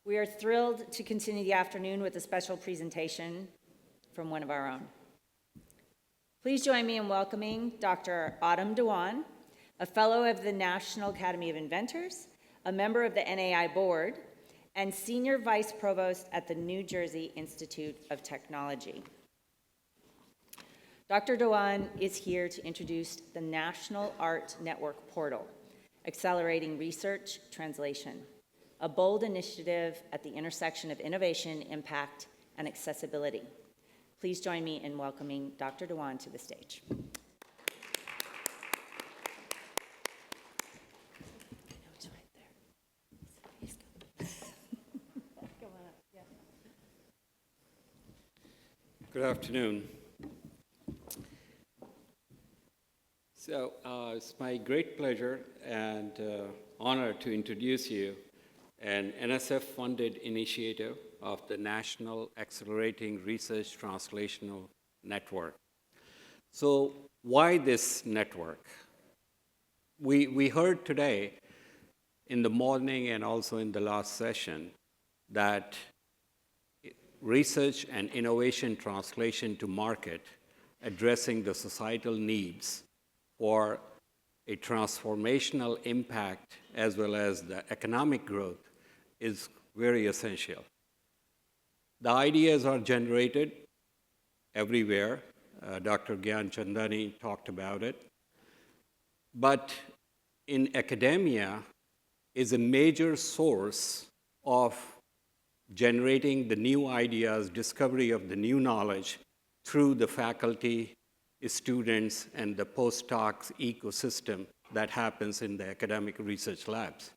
We are thrilled to continue the afternoon with a special presentation from one of our own. Please join me in welcoming Dr. Atam Dhawan, a fellow of the National Academy of Inventors, a member of the NAI board, and Senior Vice Provost at the New Jersey Institute of Technology. Dr. Dhawan is here to introduce the National Art Network Portal, Accelerating Research Translation, a bold initiative at the intersection of innovation, impact, and accessibility. Please join me in welcoming Dr. Dhawan to the stage. Good afternoon. So it's my great pleasure and honor to introduce you an NSF funded initiative of the National Accelerating Research Translational Network. So why this network? We heard today in the morning and also in the last session that research and innovation translation to market, addressing the societal needs for a transformational impact as well as the economic growth is very essential. The ideas are generated everywhere. Dr. Gyan Chandani talked about it. But in academia is a major source of generating the new ideas, discovery of the new knowledge through the faculty, students, and the postdocs ecosystem that happens in the academic research labs.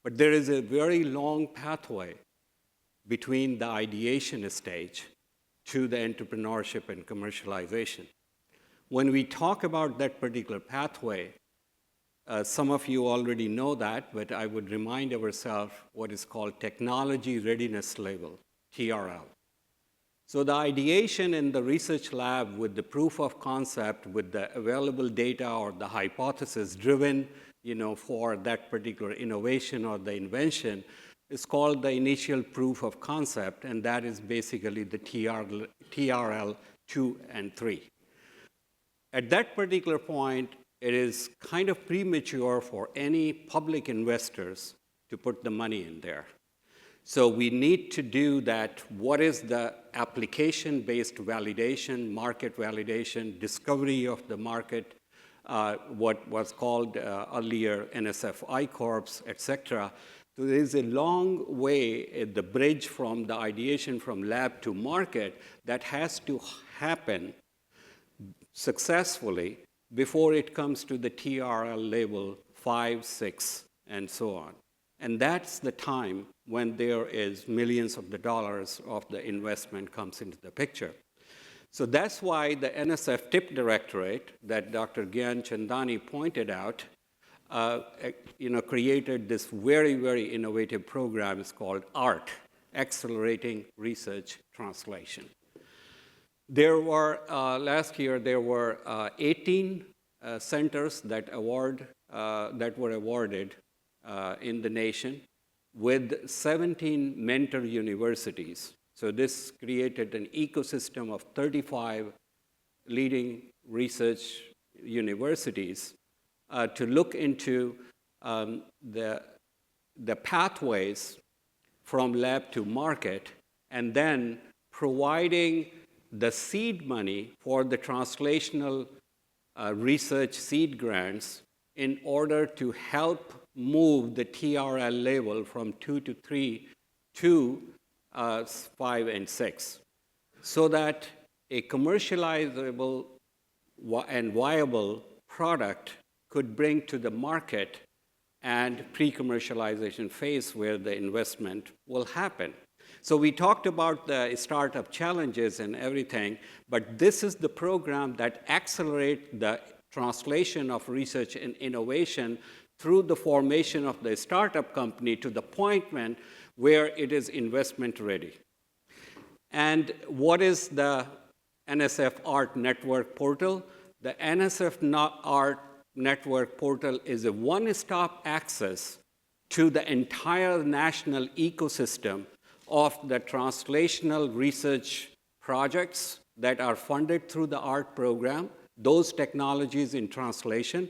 But there is a very long pathway between the ideation stage to the entrepreneurship and commercialization. When we talk about that particular pathway, some of you already know that, but I would remind ourselves what is called technology readiness level, TRL. So the ideation in the research lab with the proof of concept, with the available data or the hypothesis driven, for that particular innovation or the invention is called the initial proof of concept, and that is basically the TRL 2 and 3. At that particular point, it is kind of premature for any public investors to put the money in there. So we need to do that. What is the application-based validation, market validation, discovery of the market, what was called earlier NSF I-Corps, et cetera. So there is a long way, the bridge from the ideation from lab to market that has to happen successfully before it comes to the TRL level 5, 6, and so on. And that's the time when there is millions of the dollars of the investment comes into the picture. So that's why the NSF TIP Directorate that Dr. Gyan Chandani pointed out, created this very, very innovative program. It's called ART, Accelerating Research Translation. There were, last year, there were 18 centers that were awarded in the nation with 17 mentor universities. So this created an ecosystem of 35 leading research universities to look into the pathways from lab to market, and then providing the seed money for the translational research seed grants in order to help move the TRL level from 2 to 3 to 5 and 6, so that a commercializable and viable product could bring to the market and pre-commercialization phase where the investment will happen. So we talked about the startup challenges and everything, but this is the program that accelerates the translation of research and innovation through the formation of the startup company to the point where it is investment ready. And what is the NSF Art Network Portal? The NSF Art Network Portal is a one-stop access to the entire national ecosystem of the translational research projects that are funded through the ART program, those technologies in translation,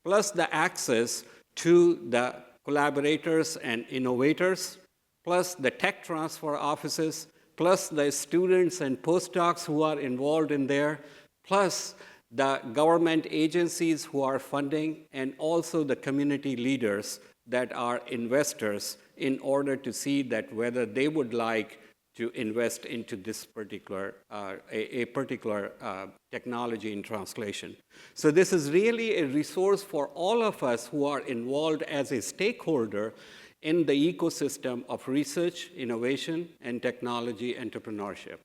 plus the access to the collaborators and innovators, plus the tech transfer offices, plus the students and postdocs who are involved in there, plus the government agencies who are funding, and also the community leaders that are investors in order to see that whether they would like to invest into this particular, a particular technology in translation. So this is really a resource for all of us who are involved as a stakeholder in the ecosystem of research, innovation, and technology entrepreneurship.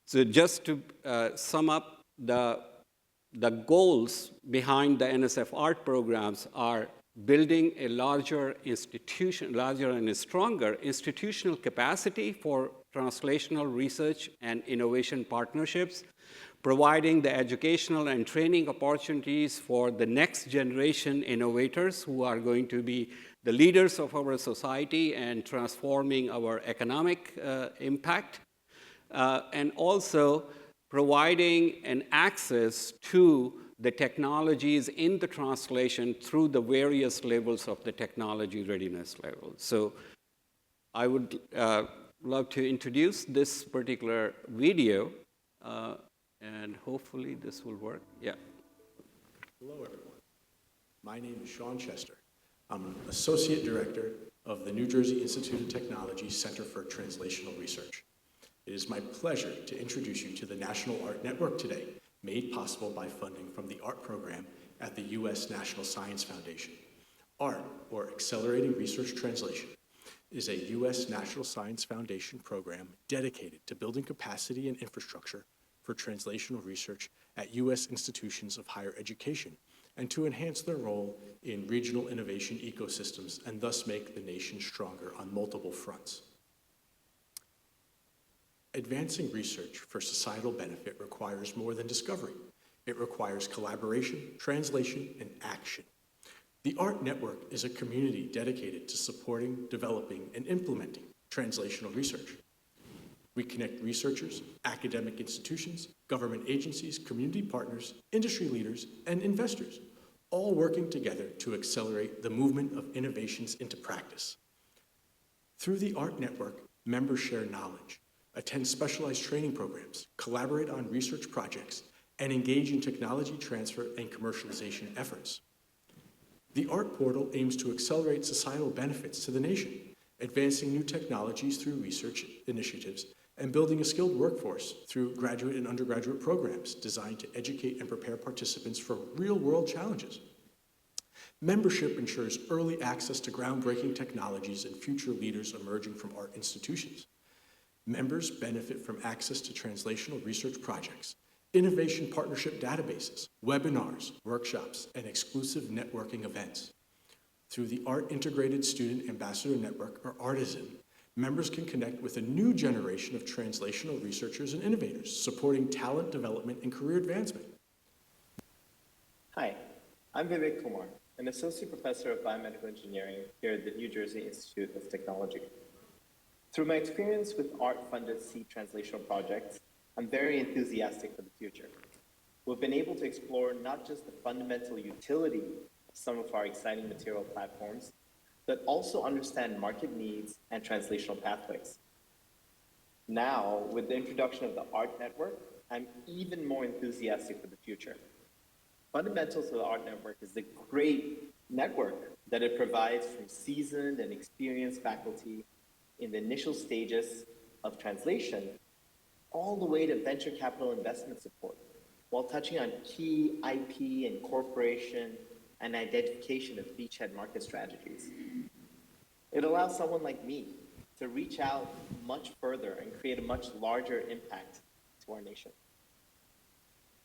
So just to sum up, the goals behind the NSF ART programs are building a larger and a stronger institutional capacity for translational research and innovation partnerships, providing the educational and training opportunities for the next generation innovators who are going to be the leaders of our society and transforming our economic impact, and also providing an access to the technologies in the translation through the various levels of the technology readiness level. So I would love to introduce this particular video, and hopefully this will work. Yeah. Hello, everyone. My name is Sean Chester. I'm an Associate Director of the New Jersey Institute of Technology Center for Translational Research. It is my pleasure to introduce you to the National Art Network today, made possible by funding from the ART program at the U.S. National Science Foundation. ART, or Accelerating Research Translation, is a U.S. National Science Foundation program dedicated to building capacity and infrastructure for translational research at U.S. institutions of higher education and to enhance their role in regional innovation ecosystems and thus make the nation stronger on multiple fronts. Advancing research for societal benefit requires more than discovery. It requires collaboration, translation, and action. The ART Network is a community dedicated to supporting, developing, and implementing translational research. We connect researchers, academic institutions, government agencies, community partners, industry leaders, and investors, all working together to accelerate the movement of innovations into practice. Through the ART Network, members share knowledge, attend specialized training programs, collaborate on research projects, and engage in technology transfer and commercialization efforts. The ART portal aims to accelerate societal benefits to the nation, advancing new technologies through research initiatives, and building a skilled workforce through graduate and undergraduate programs designed to educate and prepare participants for real-world challenges. Membership ensures early access to groundbreaking technologies and future leaders emerging from art institutions. Members benefit from access to translational research projects, innovation partnership databases, webinars, workshops, and exclusive networking events. Through the ART Integrated Student Ambassador Network, or Artisan, members can connect with a new generation of translational researchers and innovators, supporting talent development and career advancement. Hi, I'm Vivek Kumar, an Associate Professor of Biomedical Engineering here at the New Jersey Institute of Technology. Through my experience with ART-funded seed translational projects, I'm very enthusiastic for the future. We've been able to explore not just the fundamental utility of some of our exciting material platforms, but also understand market needs and translational pathways. Now, with the introduction of the ART Network, I'm even more enthusiastic for the future. Fundamental to the ART Network is the great network that it provides from seasoned and experienced faculty in the initial stages of translation, all the way to venture capital investment support, while touching on key IP, incorporation, and identification of beachhead market strategies. It allows someone like me to reach out much further and create a much larger impact to our nation.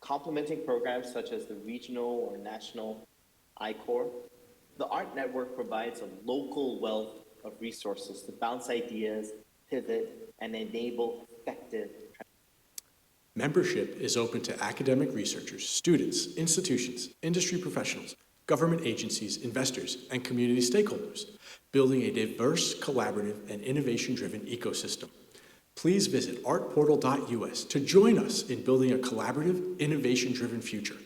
Complementing programs such as the regional or national I-Corps, the ART Network provides a local wealth of resources to bounce ideas, pivot, and enable effective. Membership is open to academic researchers, students, institutions, industry professionals, government agencies, investors, and community stakeholders, building a diverse, collaborative, and innovation-driven ecosystem. Please visit artportal.us to join us in building a collaborative, innovation-driven future.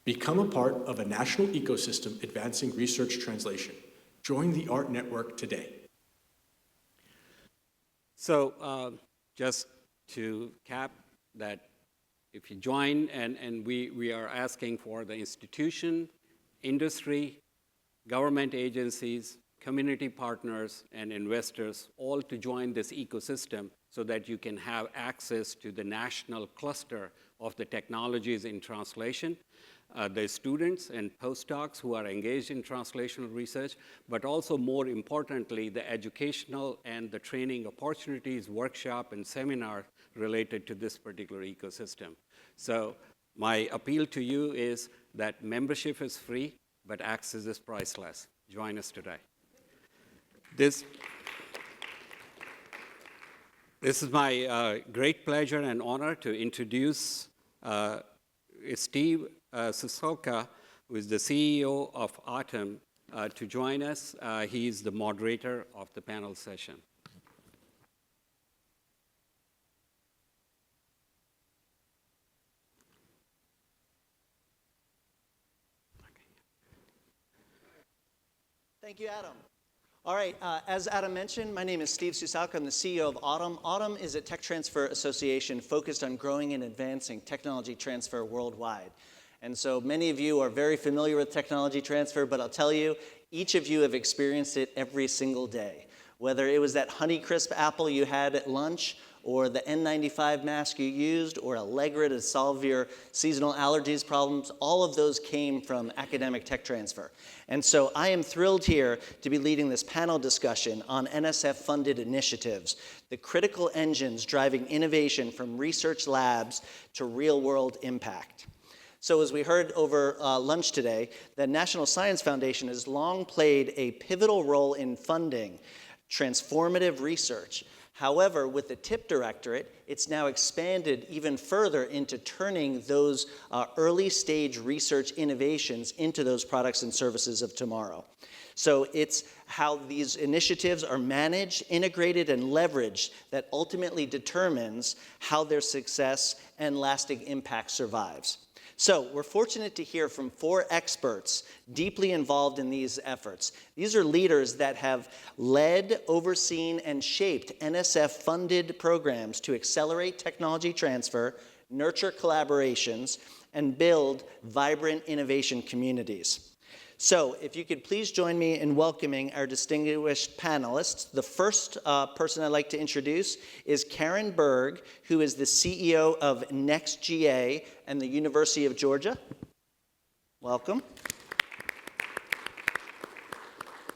Become a part of a national ecosystem advancing research translation. Join the ART Network today. So just to cap that, if you join, and we are asking for the institution, industry, government agencies, community partners, and investors all to join this ecosystem so that you can have access to the national cluster of the technologies in translation, the students and postdocs who are engaged in translational research, but also more importantly, the educational and the training opportunities, workshop, and seminar related to this particular ecosystem. So my appeal to you is that membership is free, but access is priceless. Join us today. This is my great pleasure and honor to introduce Steve Susalka, who is the CEO of Atam, to join us. He's the moderator of the panel session. Thank you, Atam. All right, as Atam mentioned, my name is Steve Susalka. I'm the CEO of Atam. Atam is a tech transfer association focused on growing and advancing technology transfer worldwide. And so many of you are very familiar with technology transfer, but I'll tell you, each of you have experienced it every single day. Whether it was that Honeycrisp apple you had at lunch, or the N95 mask you used, or Allegra to solve your seasonal allergies problems, all of those came from academic tech transfer. And so I am thrilled here to be leading this panel discussion on NSF-funded initiatives, the critical engines driving innovation from research labs to real-world impact. So as we heard over lunch today, the National Science Foundation has long played a pivotal role in funding transformative research. However, with the TIP Directorate, it's now expanded even further into turning those early stage research innovations into those products and services of tomorrow. So it's how these initiatives are managed, integrated, and leveraged that ultimately determines how their success and lasting impact survives. So we're fortunate to hear from 4 experts deeply involved in these efforts. These are leaders that have led, overseen, and shaped NSF-funded programs to accelerate technology transfer, nurture collaborations, and build vibrant innovation communities. So if you could please join me in welcoming our distinguished panelists. The first person I'd like to introduce is Karen Burg, who is the CEO of NextGA and the University of Georgia. Welcome.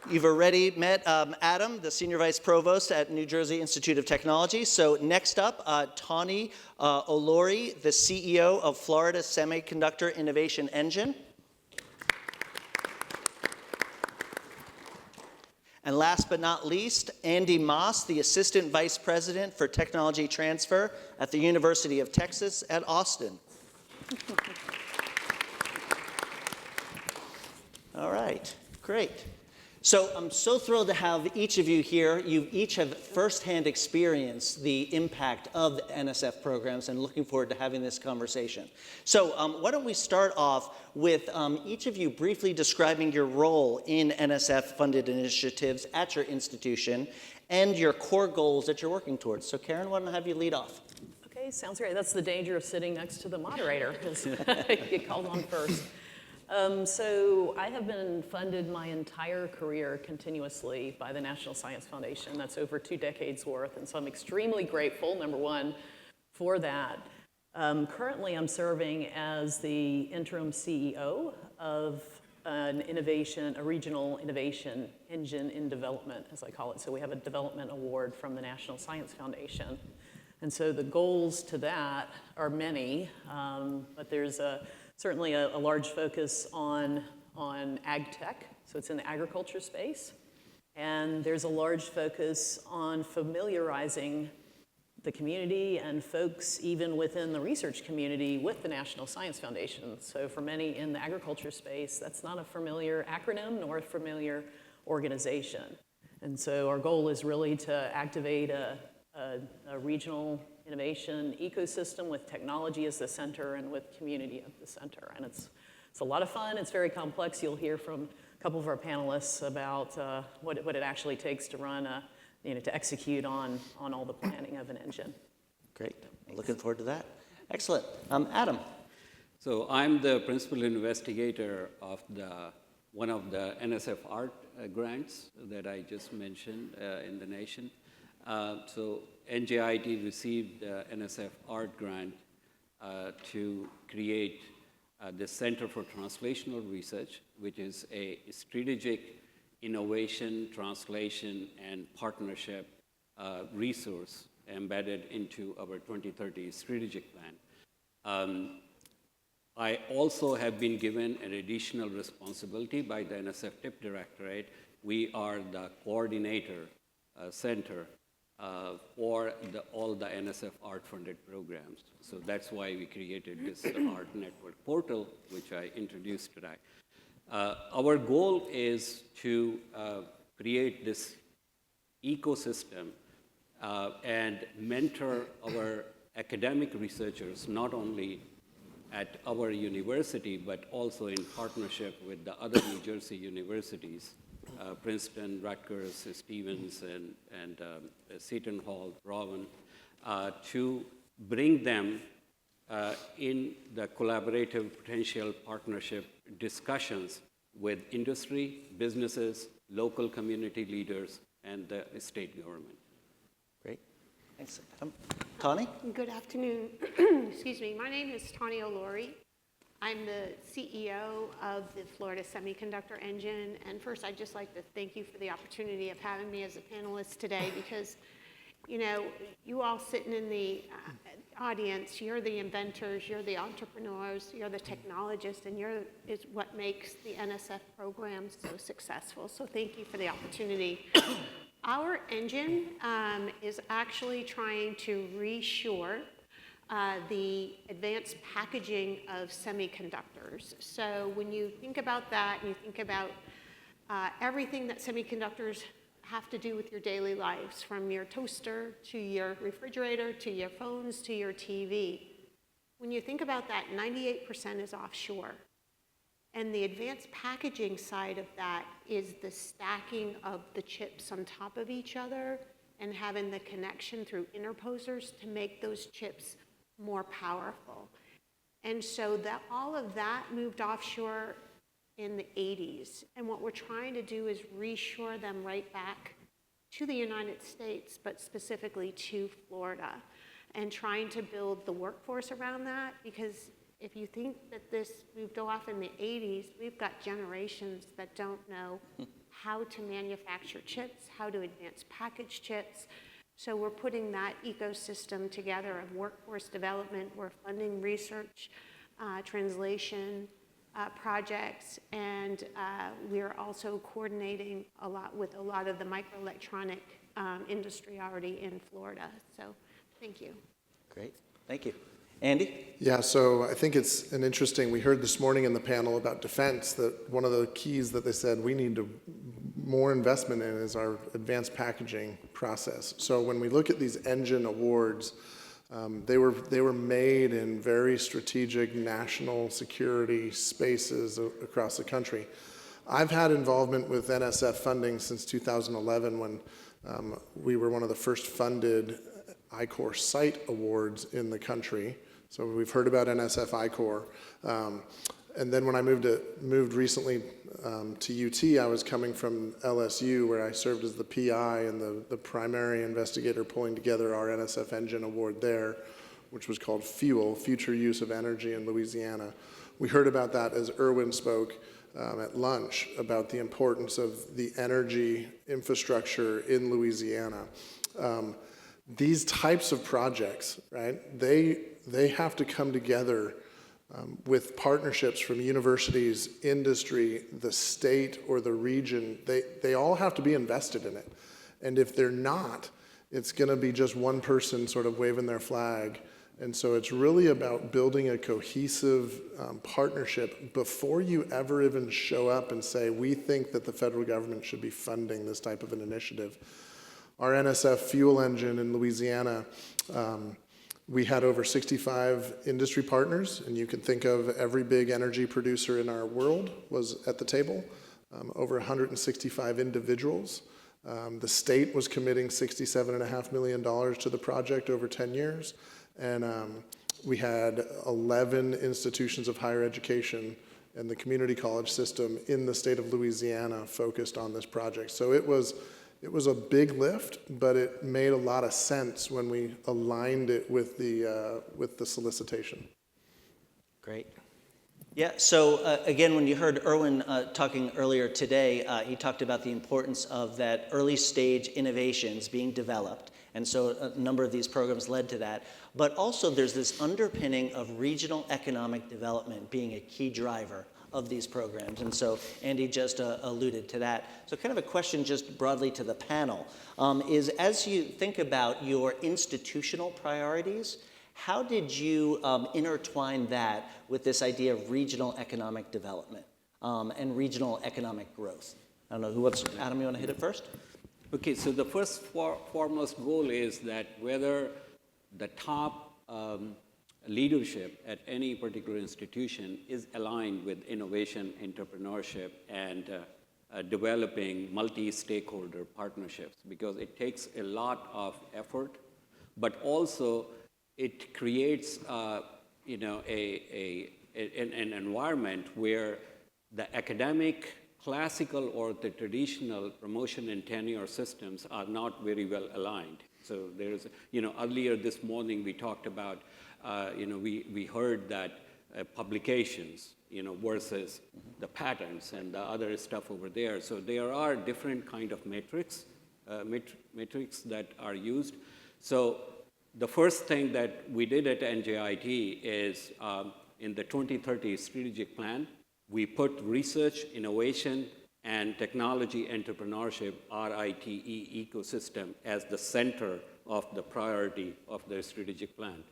You've already met Atam, the Senior Vice Provost at New Jersey Institute of Technology. So next up, Tawny Olore, the CEO of Florida Semiconductor Innovation Engine. And last but not least, Andy Maas, the Assistant Vice President for Technology Transfer at the University of Texas at Austin. All right, great. So I'm so thrilled to have each of you here. You each have firsthand experienced the impact of the NSF programs and looking forward to having this conversation. So why don't we start off with each of you briefly describing your role in NSF-funded initiatives at your institution and your core goals that you're working towards. So Karen, why don't I have you lead off? Okay, sounds great. That's the danger of sitting next to the moderator, is you get called on first. So I have been funded my entire career continuously by the National Science Foundation. That's over 2 decades worth, and so I'm extremely grateful, number one, for that. Currently, I'm serving as the interim CEO of a regional innovation engine in development, as I call it. So we have a development award from the National Science Foundation. And so the goals to that are many, but there's certainly a large focus on ag tech, so it's in the agriculture space. And there's a large focus on familiarizing the community and folks even within the research community with the National Science Foundation. So for many in the agriculture space, that's not a familiar acronym nor a familiar organization. And so our goal is really to activate a regional innovation ecosystem with technology as the center and with community at the center. And it's a lot of fun. It's very complex. You'll hear from a couple of our panelists about what it actually takes to run to execute on all the planning of an engine. Great. Looking forward to that. Excellent. Atam. So I'm the principal investigator of one of the NSF art grants that I just mentioned in the nation. So NJIT received the NSF art grant to create the Center for Translational Research, which is a strategic innovation, translation, and partnership resource embedded into our 2030 strategic plan. I also have been given an additional responsibility by the NSF TIP Directorate. We are the coordinator center for all the NSF art-funded programs. So that's why we created this Art Network portal, which I introduced today. Our goal is to create this ecosystem and mentor our academic researchers, not only at our university, but also in partnership with the other New Jersey universities, Princeton, Rutgers, Stevens, and Seton Hall, Rowan, to bring them in the collaborative potential partnership discussions with industry, businesses, local community leaders, and the state government. Great. Thanks, Adam. Tawny? Good afternoon. Excuse me. My name is Tawny Olore. I'm the CEO of the Florida Semiconductor Engine. And first, I'd just like to thank you for the opportunity of having me as a panelist today because, you know, you all sitting in the audience, you're the inventors, you're the entrepreneurs, you're the technologists, and is what makes the NSF program so successful. So thank you for the opportunity. Our engine is actually trying to reshore the advanced packaging of semiconductors. So when you think about that, and you think about everything that semiconductors have to do with your daily lives, from your toaster to your refrigerator to your phones to your TV. When you think about that, 98% is offshore. And the advanced packaging side of that is the stacking of the chips on top of each other and having the connection through interposers to make those chips more powerful. And so that all of that moved offshore in the 80s. And what we're trying to do is reshore them right back to the United States, but specifically to Florida, and trying to build the workforce around that, because if you think that this moved off in the 80s, we've got generations that don't know how to manufacture chips, how to advance package chips. So we're putting that ecosystem together of workforce development. We're funding research, translation projects, and we're also coordinating a lot with a lot of the microelectronic industry already in Florida. So thank you. Great. Thank you. Andy? Yeah, so I think it's an interesting, we heard this morning in the panel about defense that one of the keys that they said we need to more investment in is our advanced packaging process. So when we look at these engine awards, they were made in very strategic national security spaces across the country. I've had involvement with NSF funding since 2011 when we were one of the first funded I-Corps site awards in the country. So we've heard about NSF I-Corps. And then when I moved recently to UT, I was coming from LSU, where I served as the PI and the primary investigator pulling together our NSF engine award there, which was called FUEL, Future Use of Energy in Louisiana. We heard about that as Irwin spoke at lunch about the importance of the energy infrastructure in Louisiana. These types of projects, right, they have to come together with partnerships from universities, industry, the state, or the region. They all have to be invested in it. And if they're not, it's going to be just one person sort of waving their flag. And so it's really about building a cohesive partnership before you ever even show up and say, we think that the federal government should be funding this type of an initiative. Our NSF fuel engine in Louisiana, we had over 65 industry partners, and you can think of every big energy producer in our world was at the table, over 165 individuals. The state was committing $67.5 million to the project over 10 years. And we had 11 institutions of higher education and the community college system in the state of Louisiana focused on this project. So it was a big lift, but it made a lot of sense when we aligned it with the solicitation. Great. Yeah, so again, when you heard Erwin talking earlier today, he talked about the importance of that early stage innovations being developed. And so a number of these programs led to that. But also there's this underpinning of regional economic development being a key driver of these programs. And so Andy just alluded to that. So kind of a question just broadly to the panel is, as you think about your institutional priorities, how did you intertwine that with this idea of regional economic development and regional economic growth? I don't know, who wants, Adam, you want to hit it first? Okay, so the first foremost goal is that whether the top leadership at any particular institution is aligned with innovation, entrepreneurship, and developing multi-stakeholder partnerships, because it takes a lot of effort, but also it creates an environment where the academic classical or the traditional promotion and tenure systems are not very well aligned. So there's, earlier this morning we talked about, we heard that publications, versus the patents and the other stuff over there. So there are different kind of metrics that are used. So the first thing that we did at NJIT is in the 2030 strategic plan, we put research, innovation, and technology entrepreneurship, RITE ecosystem, as the center of the priority of the strategic plan.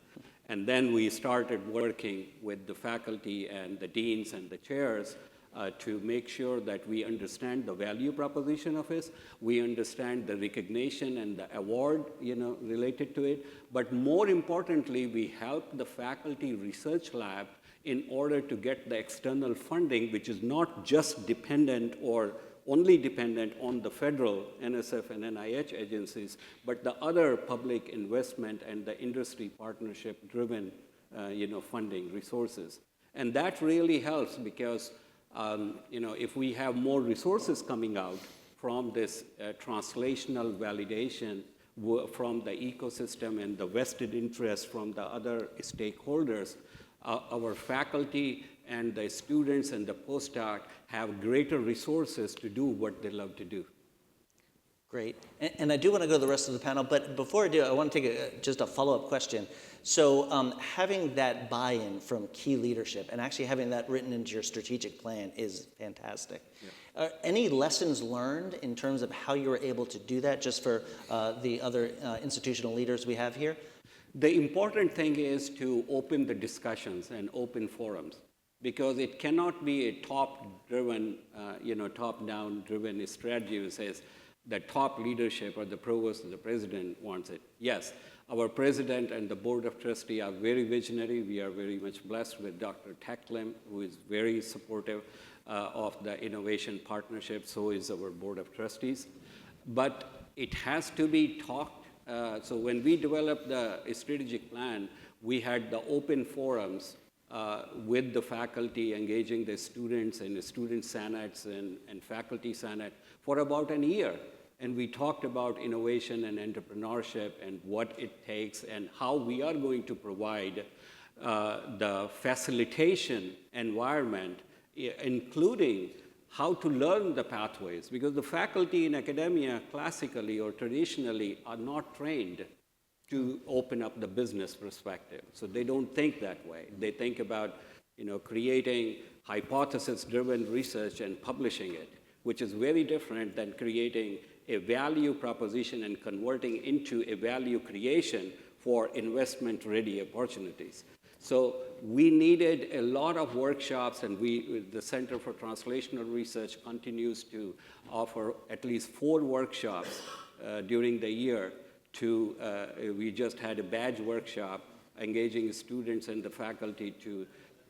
And then we started working with the faculty and the deans and the chairs to make sure that we understand the value proposition of it, we understand the recognition and the award, related to it. But more importantly, we help the faculty research lab in order to get the external funding, which is not just dependent or only dependent on the federal NSF and NIH agencies, but the other public investment and the industry partnership-driven, funding resources. And that really helps because, if we have more resources coming out from this translational validation from the ecosystem and the vested interest from the other stakeholders, our faculty and the students and the postdoc have greater resources to do what they love to do. Great. And I do want to go to the rest of the panel, but before I do, I want to take just a follow-up question. So having that buy-in from key leadership and actually having that written into your strategic plan is fantastic. Yeah. Any lessons learned in terms of how you were able to do that, just for the other institutional leaders we have here? The important thing is to open the discussions and open forums, because it cannot be a top-driven, top-down driven strategy that says the top leadership or the provost or the president wants it. Yes, our president and the board of trustees are very visionary. We are very much blessed with Dr. Teklim, who is very supportive of the innovation partnership. So is our board of trustees. But it has to be talked. So when we developed the strategic plan, we had the open forums with the faculty, engaging the students and the student senates and faculty senate for about a year. And we talked about innovation and entrepreneurship and what it takes and how we are going to provide the facilitation environment, including how to learn the pathways, because the faculty in academia classically or traditionally are not trained to open up the business perspective. So they don't think that way. They think about, creating hypothesis-driven research and publishing it, which is very different than creating a value proposition and converting into a value creation for investment-ready opportunities. So we needed a lot of workshops, and the Center for Translational Research continues to offer at least 4 workshops during the year. We just had a badge workshop engaging students and the faculty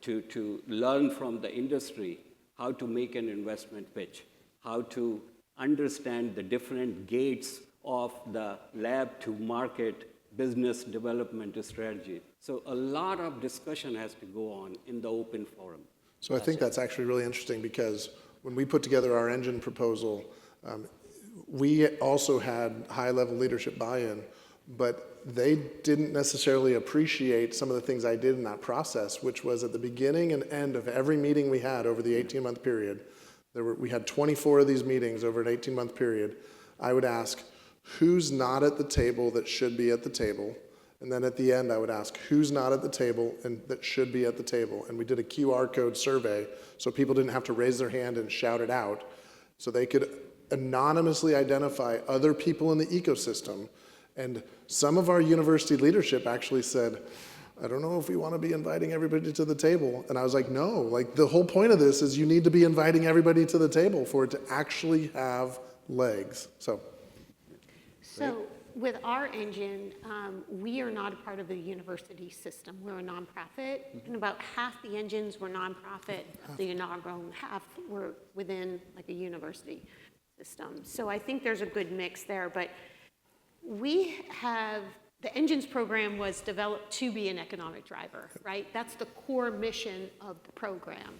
to learn from the industry how to make an investment pitch, how to understand the different gates of the lab to market business development strategy. So a lot of discussion has to go on in the open forum. So I think that's actually really interesting, because when we put together our engine proposal, we also had high-level leadership buy-in, but they didn't necessarily appreciate some of the things I did in that process, which was at the beginning and end of every meeting we had over the 18-month period. We had 24 of these meetings over an 18-month period. I would ask, who's not at the table that should be at the table? And then at the end, I would ask, who's not at the table and that should be at the table? And we did a QR code survey, so people didn't have to raise their hand and shout it out, so they could anonymously identify other people in the ecosystem. And some of our university leadership actually said, I don't know if we want to be inviting everybody to the table. And I was like, no, like the whole point of this is you need to be inviting everybody to the table for it to actually have legs. So with our engine, we are not a part of the university system. We're a nonprofit, and about half the engines were nonprofit, the inaugural, half were within like a university system. So I think there's a good mix there, but the engines program was developed to be an economic driver, right? That's the core mission of the program.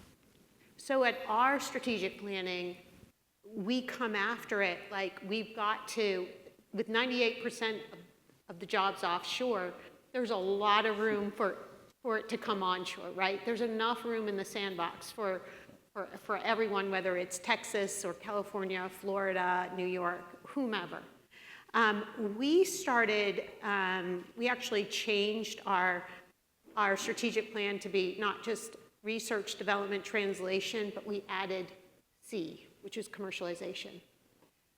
So at our strategic planning, we come after it like we've got to, with 98% of the jobs offshore, there's a lot of room for it to come onshore, right? There's enough room in the sandbox for everyone, whether it's Texas or California, Florida, New York, whomever. We actually changed our strategic plan to be not just research, development, translation, but we added C, which is commercialization.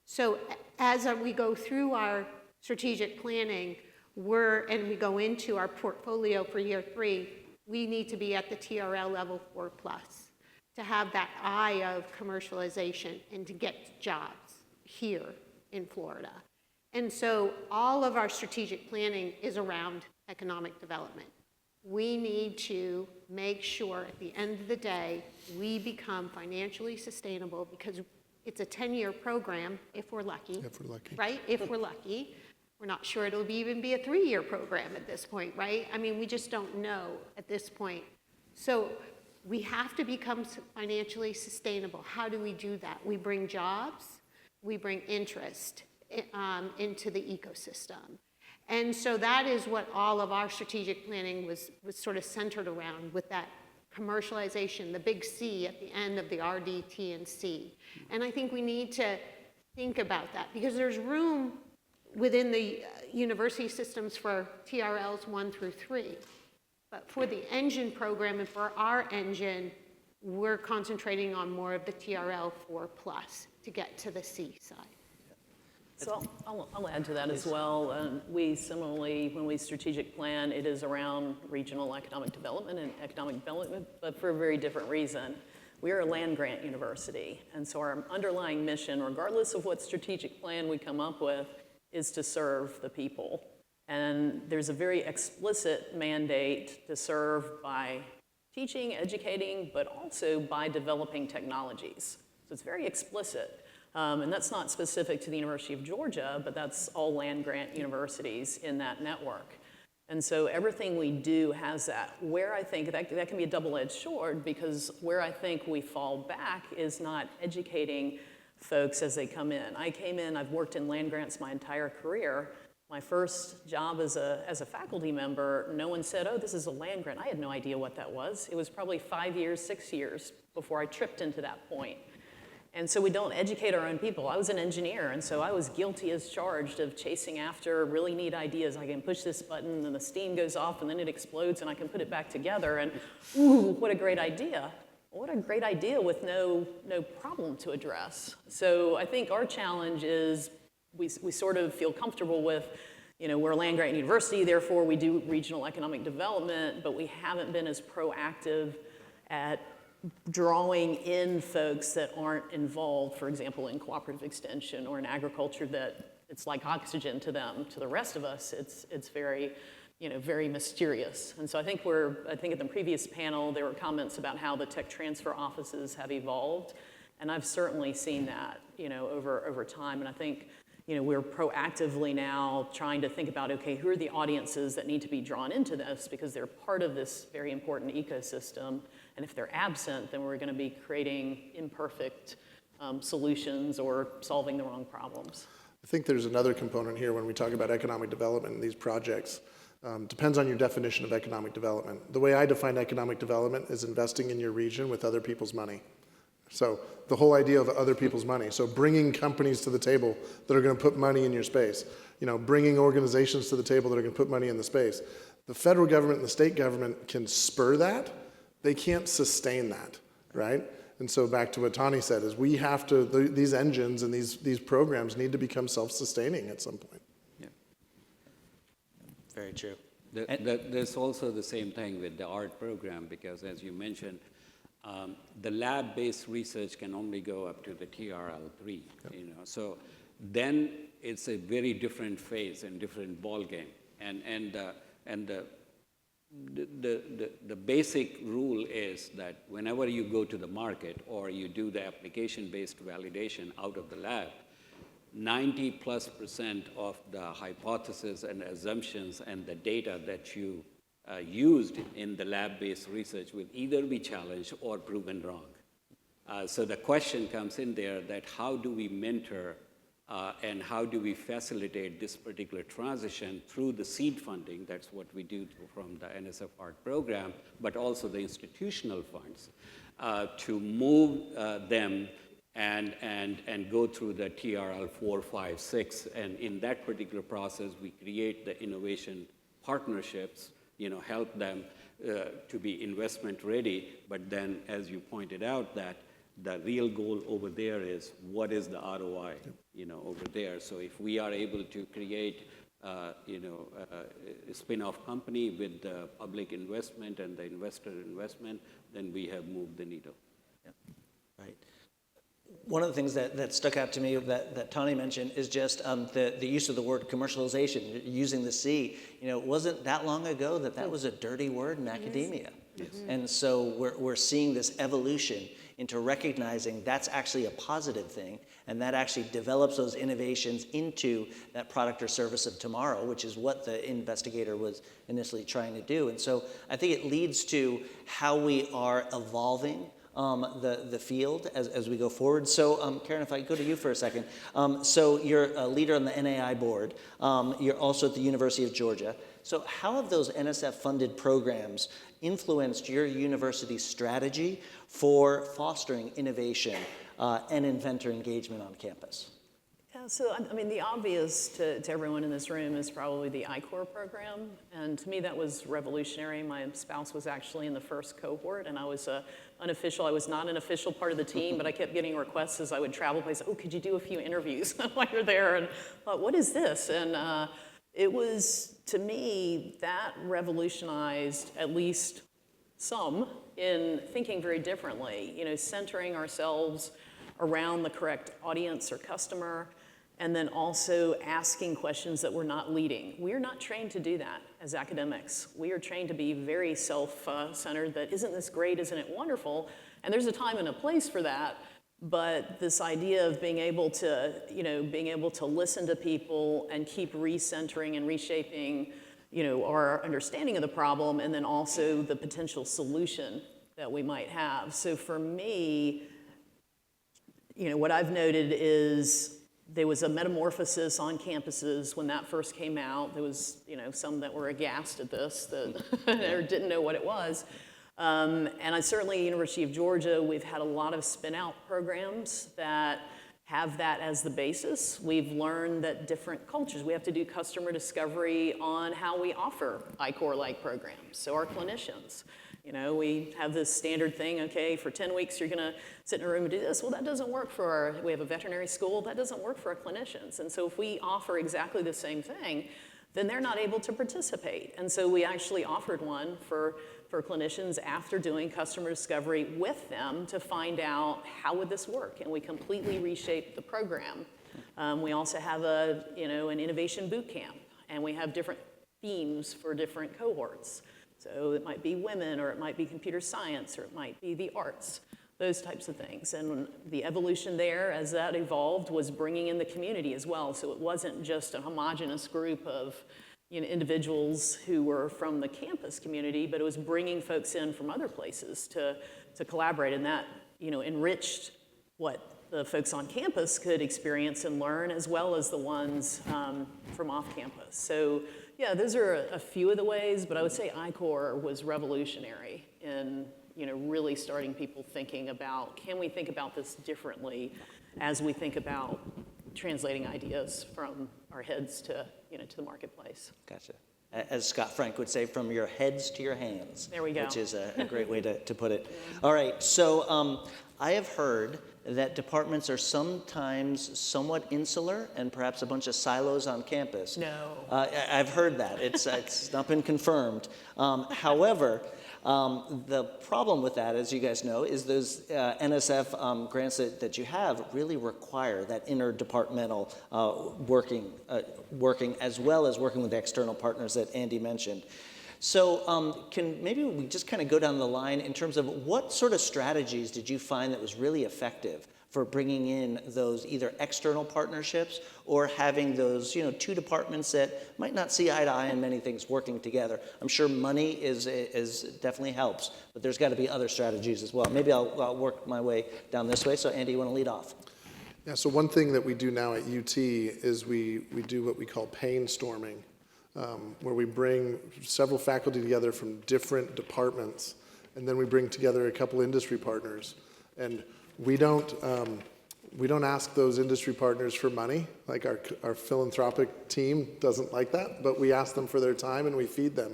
So as we go through our strategic planning, and we go into our portfolio for year 3, we need to be at the TRL level 4+, to have that eye of commercialization and to get jobs here in Florida. And so all of our strategic planning is around economic development. We need to make sure at the end of the day, we become financially sustainable, because it's a 10-year program, if we're lucky. If we're lucky. Right? If we're lucky. We're not sure it'll even be a 3-year program at this point, right? I mean, we just don't know at this point. So we have to become financially sustainable. How do we do that? We bring jobs, we bring interest into the ecosystem. And so that is what all of our strategic planning was sort of centered around, with that commercialization, the big C at the end of the RD, T, and C. And I think we need to think about that, because there's room within the university systems for TRLs 1 through 3. But for the engine program and for our engine, we're concentrating on more of the TRL 4+ to get to the C side. So I'll add to that as well. We similarly, when we strategic plan, it is around regional economic development and economic development, but for a very different reason. We are a land grant university, and so our underlying mission, regardless of what strategic plan we come up with, is to serve the people. And there's a very explicit mandate to serve by teaching, educating, but also by developing technologies. So it's very explicit. And that's not specific to the University of Georgia, but that's all land grant universities in that network. And so everything we do has that. Where I think that can be a double-edged sword, because where I think we fall back is not educating folks as they come in. I came in, I've worked in land grants my entire career. My first job as a faculty member, no one said, oh, this is a land grant. I had no idea what that was. It was probably 5 years, 6 years before I tripped into that point. And so we don't educate our own people. I was an engineer, and so I was guilty as charged of chasing after really neat ideas. I can push this button, and the steam goes off, and then it explodes, and I can put it back together, and ooh, what a great idea. What a great idea with no problem to address. So I think our challenge is we sort of feel comfortable with, we're a land-grant university, therefore we do regional economic development, but we haven't been as proactive at drawing in folks that aren't involved, for example, in cooperative extension or in agriculture, that it's like oxygen to them. To the rest of us, it's very, very mysterious. And so I think at the previous panel, there were comments about how the tech transfer offices have evolved. And I've certainly seen that, over time. And I think, we're proactively now trying to think about, okay, who are the audiences that need to be drawn into this because they're part of this very important ecosystem. And if they're absent, then we're going to be creating imperfect solutions or solving the wrong problems. I think there's another component here when we talk about economic development in these projects. Depends on your definition of economic development. The way I define economic development is investing in your region with other people's money. So the whole idea of other people's money. So bringing companies to the table that are going to put money in your space. Bringing organizations to the table that are going to put money in the space. The federal government and the state government can spur that. They can't sustain that, right? And so back to what Tawny said is we have to, these engines and these programs need to become self-sustaining at some point. Yeah. Very true. There's also the same thing with the art program because as you mentioned, the lab-based research can only go up to the TRL3, So then it's a very different phase and different ball game. And the basic rule is that whenever you go to the market or you do the application-based validation out of the lab, 90+% of the hypotheses and assumptions and the data that you used in the lab-based research will either be challenged or proven wrong. So the question comes in there that how do we mentor and how do we facilitate this particular transition through the seed funding, that's what we do from the NSF Art program, but also the institutional funds, to move them and go through the TRL 4, 5, 6. And in that particular process, we create the innovation partnerships, help them to be investment ready. But then, as you pointed out, that the real goal over there is what is the ROI, over there. So if we are able to create, a spin-off company with the public investment and the investor investment, then we have moved the needle. Yeah. Right. One of the things that stuck out to me that Tawny mentioned is just the use of the word commercialization, using the C. It wasn't that long ago that was a dirty word in academia. Yes. And so we're seeing this evolution into recognizing that's actually a positive thing, and that actually develops those innovations into that product or service of tomorrow, which is what the investigator was initially trying to do. And so I think it leads to how we are evolving the field as we go forward. So Karen, if I go to you for a second. So you're a leader on the NAI board. You're also at the University of Georgia. So how have those NSF-funded programs influenced your university's strategy for fostering innovation and inventor engagement on campus? Yeah, so I mean, the obvious to everyone in this room is probably the I-Corps program. And to me, that was revolutionary. My spouse was actually in the first cohort, and I was unofficial. I was not an official part of the team, but I kept getting requests as I would travel places. Oh, could you do a few interviews while you're there? And I thought, what is this? And it was, to me, that revolutionized at least some in thinking very differently, centering ourselves around the correct audience or customer, and then also asking questions that we're not leading. We're not trained to do that as academics. We are trained to be very self-centered, that isn't this great, isn't it wonderful? And there's a time and a place for that, but this idea of being able to listen to people and keep recentering and reshaping, our understanding of the problem, and then also the potential solution that we might have. So for me, what I've noted is there was a metamorphosis on campuses when that first came out. There was, some that were aghast at this, or didn't know what it was. And I certainly, University of Georgia, we've had a lot of spin-out programs that have that as the basis. We've learned that different cultures, we have to do customer discovery on how we offer I-Corps-like programs. So our clinicians, You know, we have this standard thing, okay, for 10 weeks you're gonna sit in a room and do this. Well, that doesn't work for we have a veterinary school, that doesn't work for our clinicians. And so if we offer exactly the same thing, then they're not able to participate. And so we actually offered one for clinicians after doing customer discovery with them to find out how would this work, and we completely reshaped the program. We also have an innovation boot camp, and we have different themes for different cohorts. So it might be women, or it might be computer science, or it might be the arts, those types of things. And the evolution there, as that evolved, was bringing in the community as well. So it wasn't just a homogenous group of individuals who were from the campus community, but it was bringing folks in from other places to collaborate, and that enriched what the folks on campus could experience and learn, as well as the ones from off campus. So yeah, those are a few of the ways, but I would say I-Core was revolutionary in really starting people thinking about, can we think about this differently as we think about translating ideas from our heads to the marketplace. Gotcha. As Scott Frank would say, from your heads to your hands. There we go. Which is a great way to put it. All right, so I have heard that departments are sometimes somewhat insular and perhaps a bunch of silos on campus. No. I've heard that. It's not been confirmed. However, the problem with that, as you guys know, is those NSF grants that you have really require that interdepartmental working as well as working with external partners that Andy mentioned. So can maybe we just kind of go down the line in terms of what sort of strategies did you find that was really effective for bringing in those either external partnerships or having those two departments that might not see eye to eye in many things working together? I'm sure money is definitely helps, but there's got to be other strategies as well. Maybe I'll work my way down this way. So Andy, you want to lead off? Yeah, so one thing that we do now at UT is we do what we call painstorming, where we bring several faculty together from different departments, and then we bring together a couple industry partners. And we don't ask those industry partners for money. Like our philanthropic team doesn't like that, but we ask them for their time and we feed them.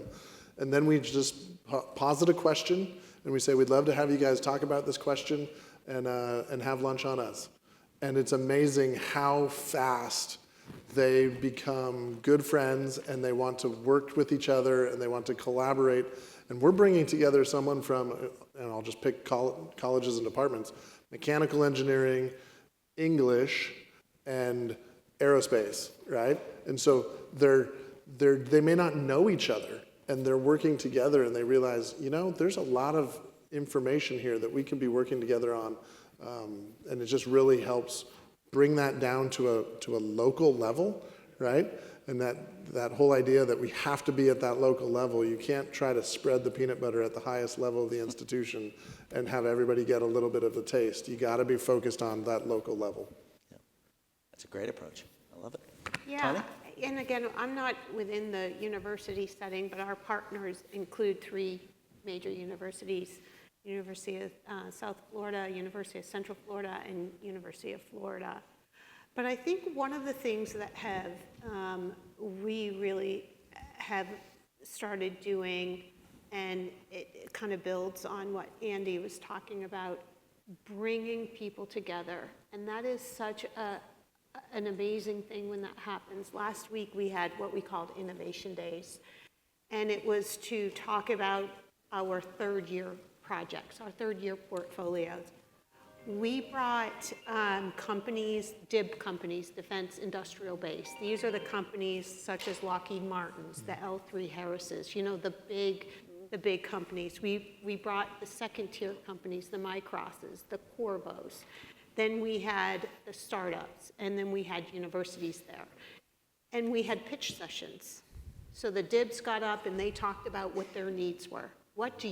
And then we just posit a question and we say, we'd love to have you guys talk about this question and have lunch on us. And it's amazing how fast they become good friends and they want to work with each other and they want to collaborate. And we're bringing together someone from, and I'll just pick colleges and departments, mechanical engineering, English, and aerospace, right? And so they may not know each other, and they're working together, and they realize, there's a lot of information here that we can be working together on, and it just really helps bring that down to a local level, right? And that whole idea that we have to be at that local level, you can't try to spread the peanut butter at the highest level of the institution and have everybody get a little bit of the taste. You got to be focused on that local level. Yeah. That's a great approach. I love it. Yeah, Tawny? and again, I'm not within the university setting, but our partners include 3 major universities: University of South Florida, University of Central Florida, and University of Florida. But I think one of the things that we really have started doing, and it kind of builds on what Andy was talking about, bringing people together. And that is such an amazing thing when that happens. Last week we had what we called Innovation Days, and it was to talk about our third-year projects, our third-year portfolios. We brought companies, DIB companies, Defense Industrial Base. These are the companies such as Lockheed Martin's, the L3 Harris's, the big companies. We brought the second-tier companies, the Micros's, the Corvos. Then we had the startups, and then we had universities there. And we had pitch sessions. So the DIBs got up and they talked about what their needs were. What do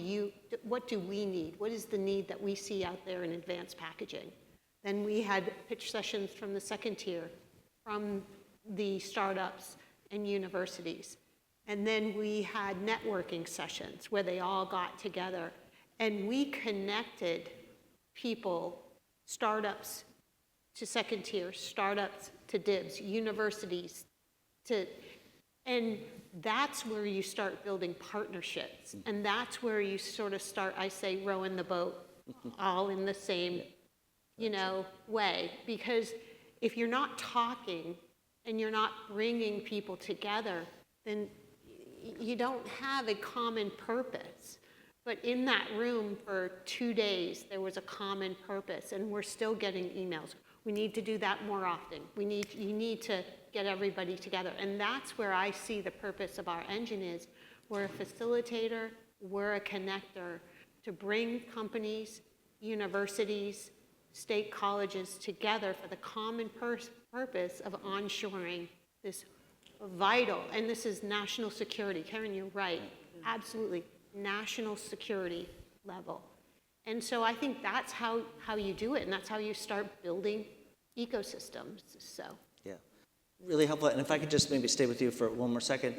we need? What is the need that we see out there in advanced packaging? Then we had pitch sessions from the second tier, from the startups and universities. And then we had networking sessions where they all got together and we connected people, startups to second tier, startups to DIBs, universities to And that's where you start building partnerships. And that's where you sort of start, I say, rowing the boat all in the same, way. Because if you're not talking and you're not bringing people together, then you don't have a common purpose. But in that room for 2 days, there was a common purpose, and we're still getting emails. We need to do that more often. You need to get everybody together. And that's where I see the purpose of our engine is. We're a facilitator, we're a connector to bring companies, universities, state colleges together for the common purpose of onshoring this vital, and this is national security. Karen, you're right, absolutely, national security level. And so I think that's how you do it, and that's how you start building ecosystems, so. Yeah, really helpful. And if I could just maybe stay with you for one more second.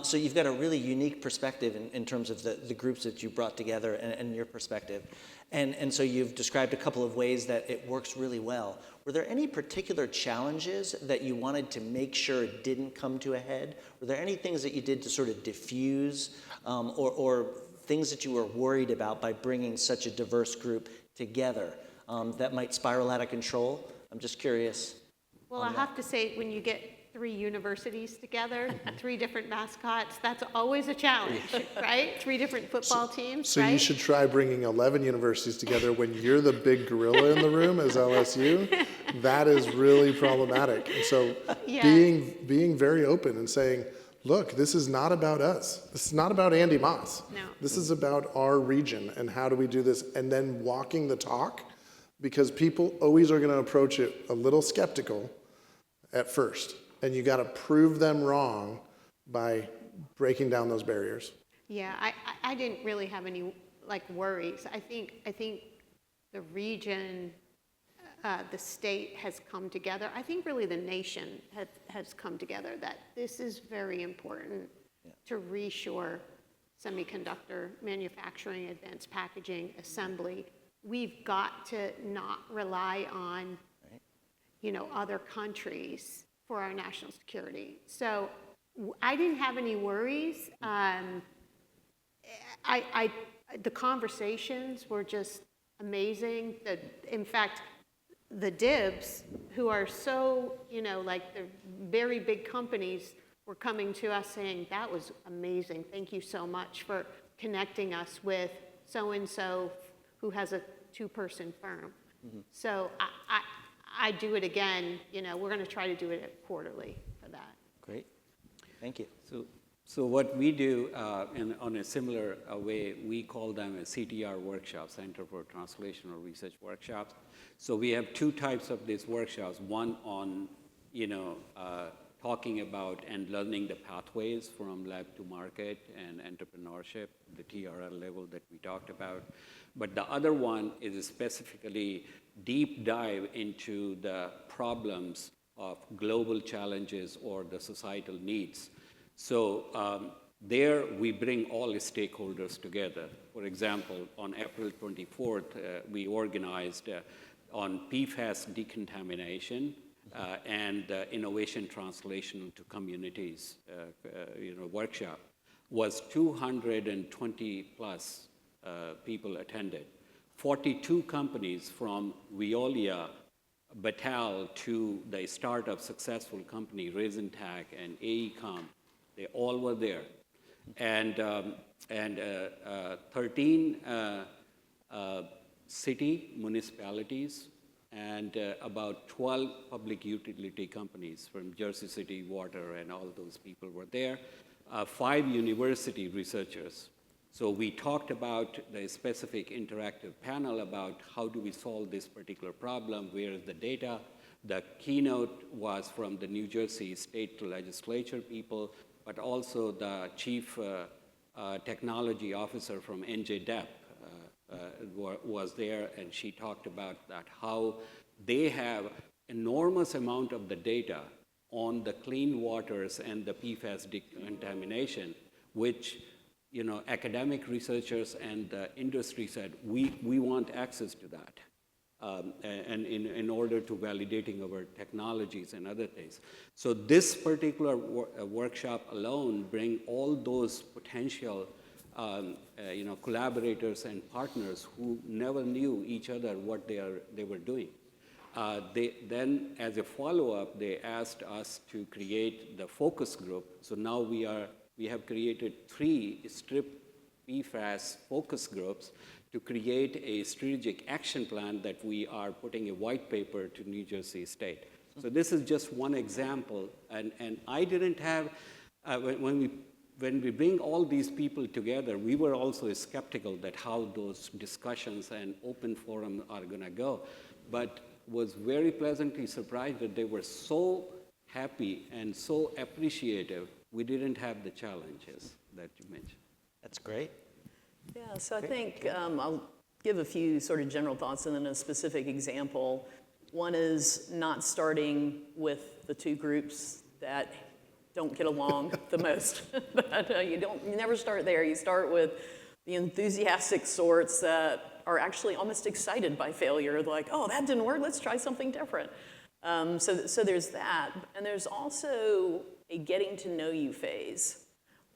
So you've got a really unique perspective in terms of the groups that you brought together and your perspective. And so you've described a couple of ways that it works really well. Were there any particular challenges that you wanted to make sure didn't come to a head? Were there any things that you did to sort of diffuse or things that you were worried about by bringing such a diverse group together that might spiral out of control? I'm just curious. Well, I have to say, when you get 3 universities together, 3 different mascots, that's always a challenge, right? 3 different football teams, So right? you should try bringing 11 universities together when you're the big gorilla in the room as LSU. That is really problematic. And so being very open and saying, look, this is not about us. This is not about Andy Maas. No. This is about our region and how do we do this, and then walking the talk, because people always are going to approach it a little skeptical at first. And you got to prove them wrong by breaking down those barriers. Yeah, I didn't really have any worries. I think the region, the state has come together. I think really the nation has come together that this is very important to reshore semiconductor manufacturing, advanced packaging, assembly. We've got to not rely on, other countries for our national security. So I didn't have any worries. The conversations were just amazing. In fact, the DIBs, who are so, the very big companies, were coming to us saying, that was amazing. Thank you so much for connecting us with so-and-so who has a 2-person firm. So I do it again. We're going to try to do it quarterly for that. Great. Thank you. So what we do on a similar way, we call them a CTR workshop, Center for Translational Research Workshops. So we have 2 types of these workshops. One on, talking about and learning the pathways from lab to market and entrepreneurship, the TRL level that we talked about. But the other one is specifically deep dive into the problems of global challenges or the societal needs. So there we bring all the stakeholders together. For example, on April 24th, we organized on PFAS decontamination and innovation translation to communities, workshop. Was 220 plus people attended. 42 companies from Veolia, Batal to the startup successful company, Raisentac and AECOM, they all were there. And 13 city municipalities and about 12 public utility companies from Jersey City Water and all those people were there. 5 university researchers. So we talked about the specific interactive panel about how do we solve this particular problem, where is the data. The keynote was from the New Jersey State Legislature people, but also the chief technology officer from NJDEP was there, and she talked about that, how they have enormous amount of the data on the clean waters and the PFAS decontamination, which academic researchers and the industry said, we want access to that. and in order to validating our technologies and other things. So this particular workshop alone bring all those potential collaborators and partners who never knew each other what they were doing. Then, as a follow-up, they asked us to create the focus group. So now we have created 3 strip PFAS focus groups to create a strategic action plan that we are putting a white paper to New Jersey State. So this is just one example, and I didn't have, when we bring all these people together, we were also skeptical that how those discussions and open forum are gonna go, but was very pleasantly surprised that they were so happy and so appreciative. We didn't have the challenges that you mentioned. That's great. Yeah, so I think I'll give a few sort of general thoughts and then a specific example. One is not starting with the 2 groups that don't get along the most. But you never start there. You start with the enthusiastic sorts that are actually almost excited by failure. Like, oh, that didn't work, let's try something different. So there's that. And there's also a getting to know you phase,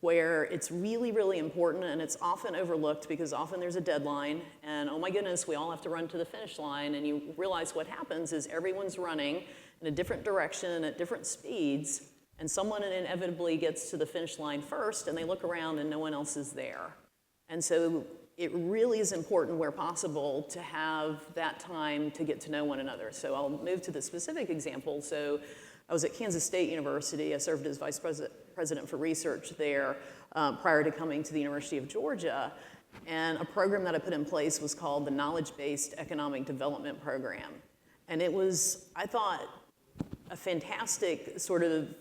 where it's really, really important, and it's often overlooked because often there's a deadline, and oh my goodness, we all have to run to the finish line, and you realize what happens is everyone's running in a different direction at different speeds, and someone inevitably gets to the finish line first, and they look around and no one else is there. And so it really is important where possible to have that time to get to know one another. So I'll move to the specific example. So I was at Kansas State University. I served as vice president for research there prior to coming to the University of Georgia. And a program that I put in place was called the Knowledge-Based Economic Development Program. And it was, I thought, a fantastic sort of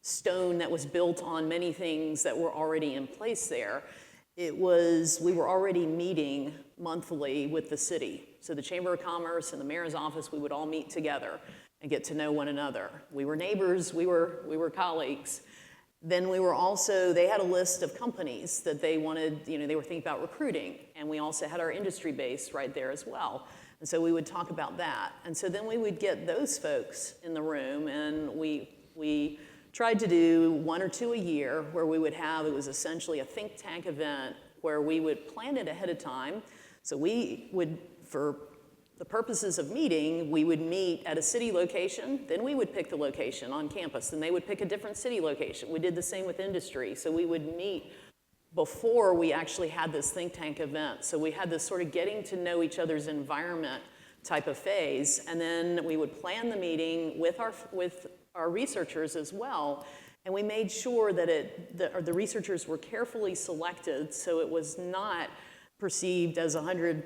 stone that was built on many things that were already in place there. We were already meeting monthly with the city. So the Chamber of Commerce and the mayor's office, we would all meet together and get to know one another. We were neighbors, we were colleagues. Then we were also, they had a list of companies that they wanted, they were thinking about recruiting, and we also had our industry base right there as well. And so we would talk about that. And so then we would get those folks in the room, and we tried to do 1 or 2 a year where we would have, it was essentially a think tank event where we would plan it ahead of time. So we would, for the purposes of meeting, we would meet at a city location, then we would pick the location on campus, and they would pick a different city location. We did the same with industry. So we would meet before we actually had this think tank event. So we had this sort of getting to know each other's environment type of phase, and then we would plan the meeting with our researchers as well, and we made sure that the researchers were carefully selected so it was not perceived as 100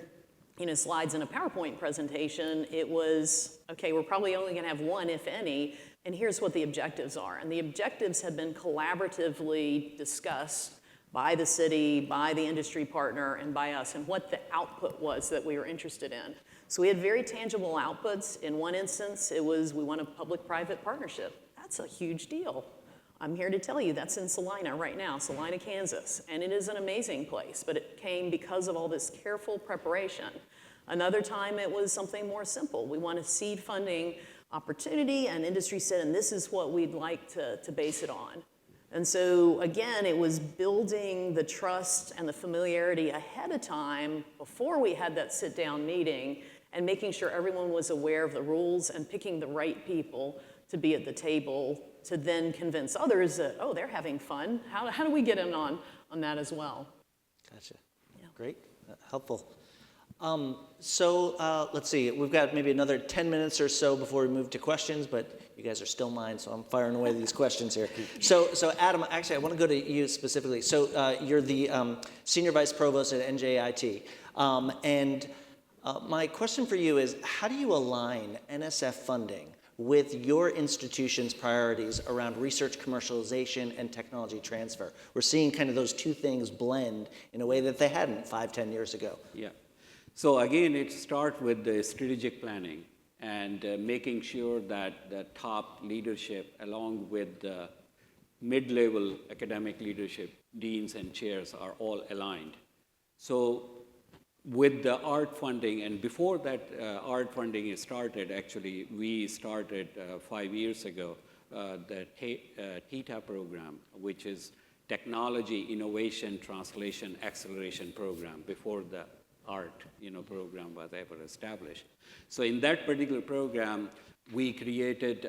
slides in a PowerPoint presentation. It was, okay, we're probably only gonna have 1, if any, and here's what the objectives are. And the objectives had been collaboratively discussed by the city, by the industry partner, and by us, and what the output was that we were interested in. So we had very tangible outputs. In one instance, it was, we want a public-private partnership. That's a huge deal. I'm here to tell you that's in Salina right now, Salina, Kansas. And it is an amazing place, but it came because of all this careful preparation. Another time it was something more simple. We want a seed funding opportunity, and industry said, and this is what we'd like to base it on. And so again, it was building the trust and the familiarity ahead of time before we had that sit-down meeting, and making sure everyone was aware of the rules and picking the right people to be at the table to then convince others that, oh, they're having fun. How do we get in on that as well? Gotcha. Yeah. Great. Helpful. Let's see. We've got maybe another 10 minutes or so before we move to questions, but you guys are still mine, so I'm firing away these questions here. So Atam, actually, I want to go to you specifically. So you're the Senior Vice Provost at NJIT. My question for you is, how do you align NSF funding with your institution's priorities around research commercialization and technology transfer? We're seeing kind of those 2 things blend in a way that they hadn't 5-10 years ago. Yeah. So again, it starts with the strategic planning and making sure that the top leadership, along with the mid-level academic leadership, deans and chairs, are all aligned. So with the art funding, and before that art funding is started, actually, we started 5 years ago the TITA program, which is Technology Innovation Translation Acceleration Program, before the art program was ever established. So in that particular program, we created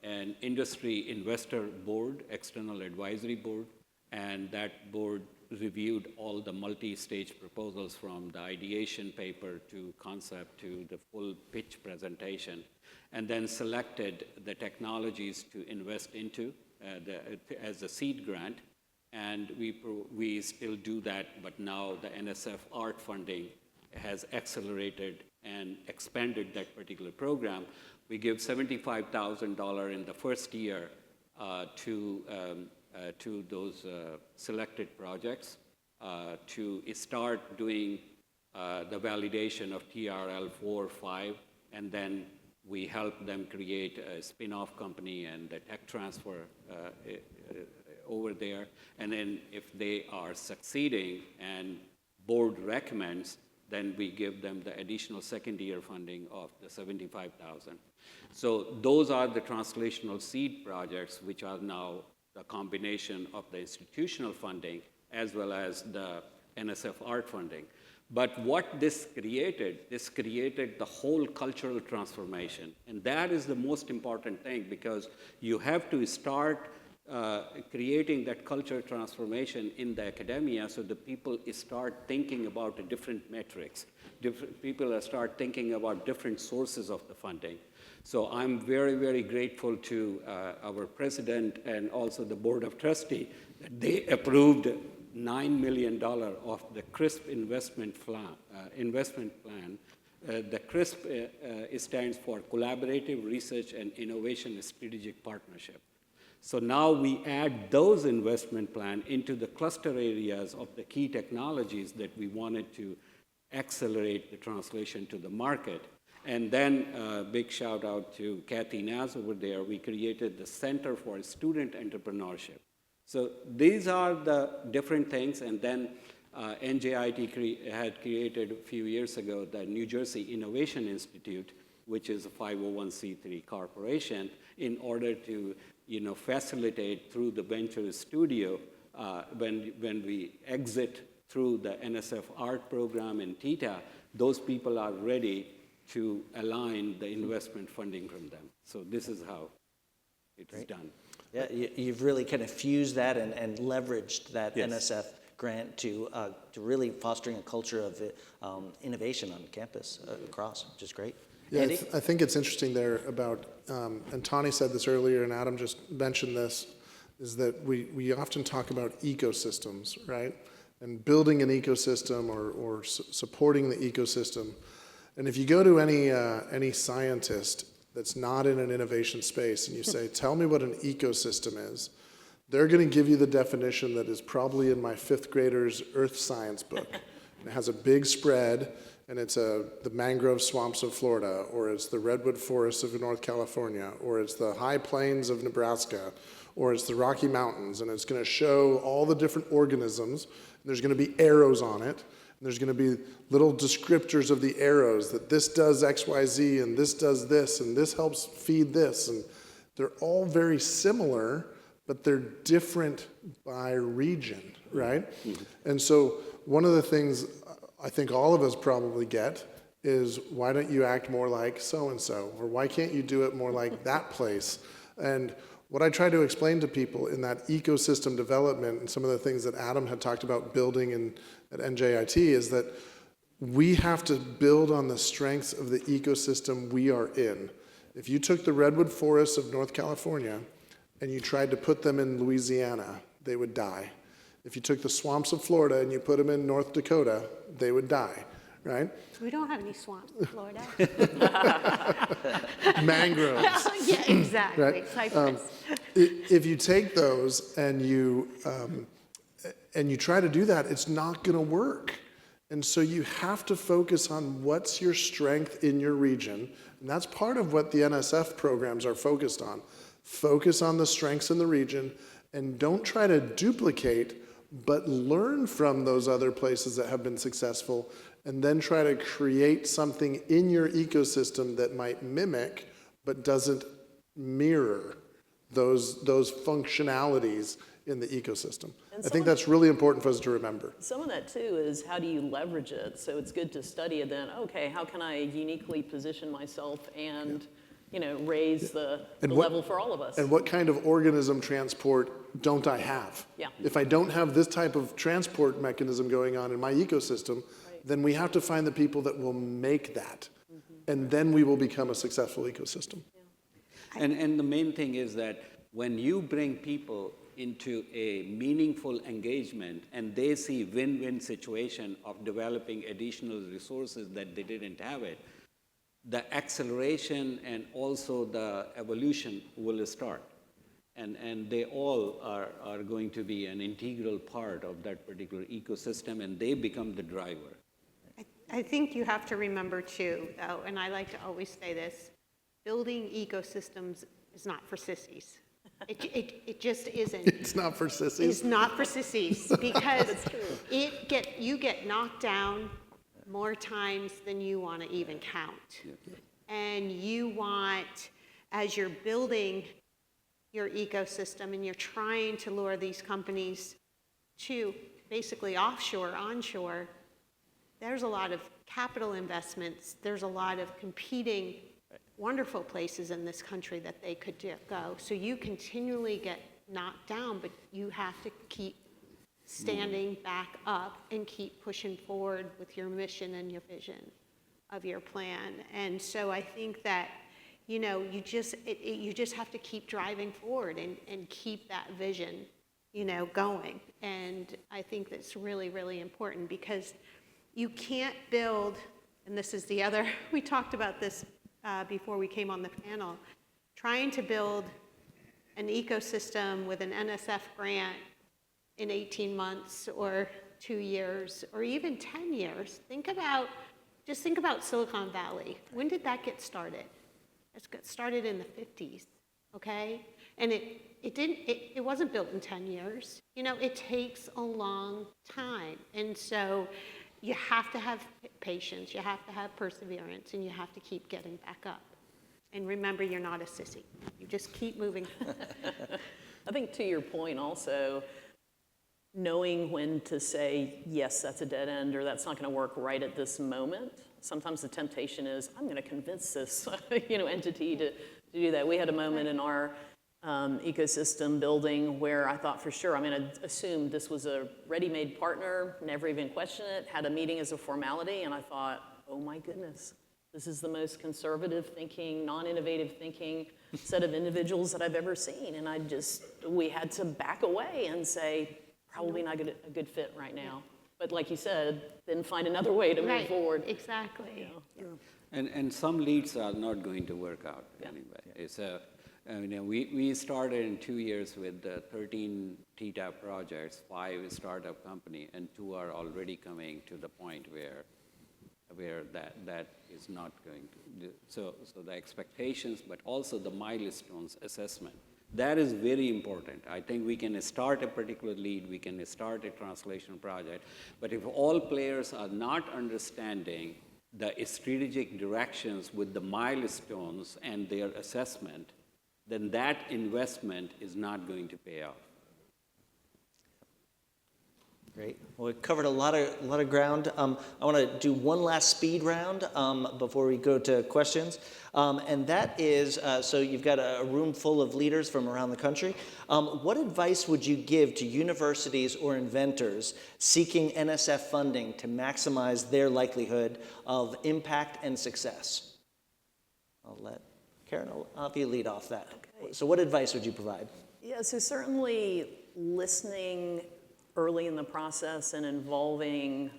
an industry investor board, external advisory board, and that board reviewed all the multi-stage proposals from the ideation paper to concept to the full pitch presentation, and then selected the technologies to invest into as a seed grant. And we still do that, but now the NSF art funding has accelerated and expanded that particular program. We give $75,000 in the first year to those selected projects to start doing the validation of TRL 4, 5, and then we help them create a spin-off company and the tech transfer over there. And then if they are succeeding and board recommends, then we give them the additional second-year funding of the $75,000. So those are the translational seed projects, which are now the combination of the institutional funding as well as the NSF art funding. But what this created the whole cultural transformation. And that is the most important thing, because you have to start creating that cultural transformation in the academia so the people start thinking about the different metrics. People start thinking about different sources of the funding. So I'm very, very grateful to our president and also the board of trustees that they approved $9 million of the CRISP investment plan. The CRISP stands for Collaborative Research and Innovation Strategic Partnership. So now we add those investment plan into the cluster areas of the key technologies that we wanted to accelerate the translation to the market. And then big shout out to Kathy Naz over there. We created the Center for Student Entrepreneurship. So these are the different things. And then NJIT had created a few years ago the New Jersey Innovation Institute, which is a 501c3 corporation, in order to facilitate through the venture studio when we exit through the NSF art program and TITA, those people are ready to align the investment funding from them. So this is how it is done. Yeah, you've really kind of fused that and leveraged that NSF grant to really fostering a culture of innovation on campus across, which is great. Yeah, Andy? I think it's interesting there about, and Tawny said this earlier, and Adam just mentioned this, is that we often talk about ecosystems, right? And building an ecosystem or supporting the ecosystem. And if you go to any scientist that's not in an innovation space and you say, tell me what an ecosystem is, they're going to give you the definition that is probably in my 5th grader's earth science book. It has a big spread, and it's the mangrove swamps of Florida, or it's the redwood forests of North California, or it's the high plains of Nebraska, or it's the Rocky Mountains, and it's going to show all the different organisms, and there's going to be arrows on it, and there's going to be little descriptors of the arrows, that this does X, Y, Z, and this does this, and this helps feed this, and they're all very similar, but they're different by region, right? Mm-hmm. And so one of the things I think all of us probably get is, why don't you act more like so-and-so? Or why can't you do it more like that place? And what I try to explain to people in that ecosystem development and some of the things that Adam had talked about building at NJIT is that we have to build on the strengths of the ecosystem we are in. If you took the redwood forests of North California and you tried to put them in Louisiana, they would die. If you took the swamps of Florida and you put them in North Dakota, they would die, right? We don't have any swamps in Florida. Mangroves. Yeah, exactly. Right? Cypress. If you take those and you try to do that, it's not going to work. And so you have to focus on what's your strength in your region. And that's part of what the NSF programs are focused on. Focus on the strengths in the region and don't try to duplicate, but learn from those other places that have been successful and then try to create something in your ecosystem that might mimic but doesn't mirror those functionalities in the ecosystem. I think that's really important for us to remember. Some of that too is how do you leverage it? So it's good to study it then, okay, how can I uniquely position myself and raise the level for all of us? And what kind of organism transport don't I have? Yeah. If I don't have this type of transport mechanism going on in my ecosystem, then we have to find the people that will make that. And then we will become a successful ecosystem. And the main thing is that when you bring people into a meaningful engagement and they see win-win situation of developing additional resources that they didn't have it, the acceleration and also the evolution will start. And they all are going to be an integral part of that particular ecosystem, and they become the driver. I think you have to remember too, though, and I like to always say this, building ecosystems is not for sissies. It just isn't. It's not for sissies. It's not for sissies because you get knocked down more times than you want to even count. And you want, as you're building your ecosystem and you're trying to lure these companies to basically offshore, onshore, there's a lot of capital investments. There's a lot of competing wonderful places in this country that they could go. So you continually get knocked down, but you have to keep standing back up and keep pushing forward with your mission and your vision of your plan. And so I think that, you just have to keep driving forward and keep that vision, going. And I think that's really, really important because you can't build, and this is the other, we talked about this before we came on the panel, trying to build an ecosystem with an NSF grant in 18 months or 2 years or even 10 years. Just think about Silicon Valley. When did that get started? It got started in the 50s, okay? And it wasn't built in 10 years. It takes a long time. And so you have to have patience, you have to have perseverance, and you have to keep getting back up. And remember, you're not a sissy. You just keep moving. I think to your point also, knowing when to say, yes, that's a dead end, or that's not going to work right at this moment. Sometimes the temptation is, I'm going to convince this entity to do that. We had a moment in our ecosystem building where I thought for sure, I assumed this was a ready-made partner, never even questioned it, had a meeting as a formality, and I thought, oh my goodness, this is the most conservative thinking, non-innovative thinking set of individuals that I've ever seen. And we had to back away and say, probably not a good fit right now. But like you said, then find another way to move forward. Exactly. And some leads are not going to work out anyway. It's we started in 2 years with 13 TTAP projects, 5 startup company, and 2 are already coming to the point where that is not going to do. So the expectations, but also the milestones assessment. That is very important. I think we can start a particular lead, we can start a translation project, but if all players are not understanding the strategic directions with the milestones and their assessment, then that investment is not going to pay off. Great. Well, we covered a lot of ground. I want to do one last speed round before we go to questions. And that is, so you've got a room full of leaders from around the country. What advice would you give to universities or inventors seeking NSF funding to maximize their likelihood of impact and success? I'll let Karen, I'll have you lead off that. Okay. So what advice would you provide? Yeah, so certainly listening early in the process and involving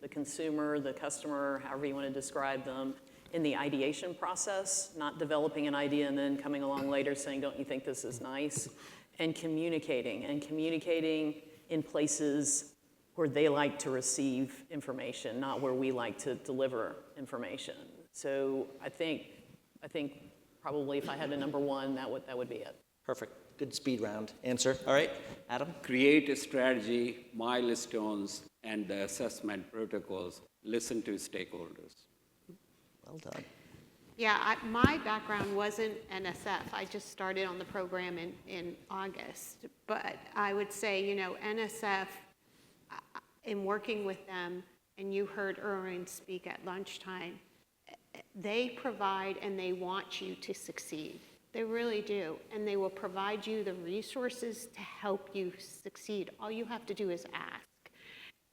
the consumer, the customer, however you want to describe them, in the ideation process, not developing an idea and then coming along later saying, don't you think this is nice? And communicating in places where they like to receive information, not where we like to deliver information. So I think probably if I had a number one, that would be it. Perfect. Good speed round answer. All right, Adam? Create a strategy, milestones, and the assessment protocols listen to stakeholders. Well done. Yeah, my background wasn't NSF. I just started on the program in August. But I would say, you know, NSF, in working with them, and you heard Erwin speak at lunchtime, they provide and they want you to succeed. They really do. And they will provide you the resources to help you succeed. All you have to do is ask.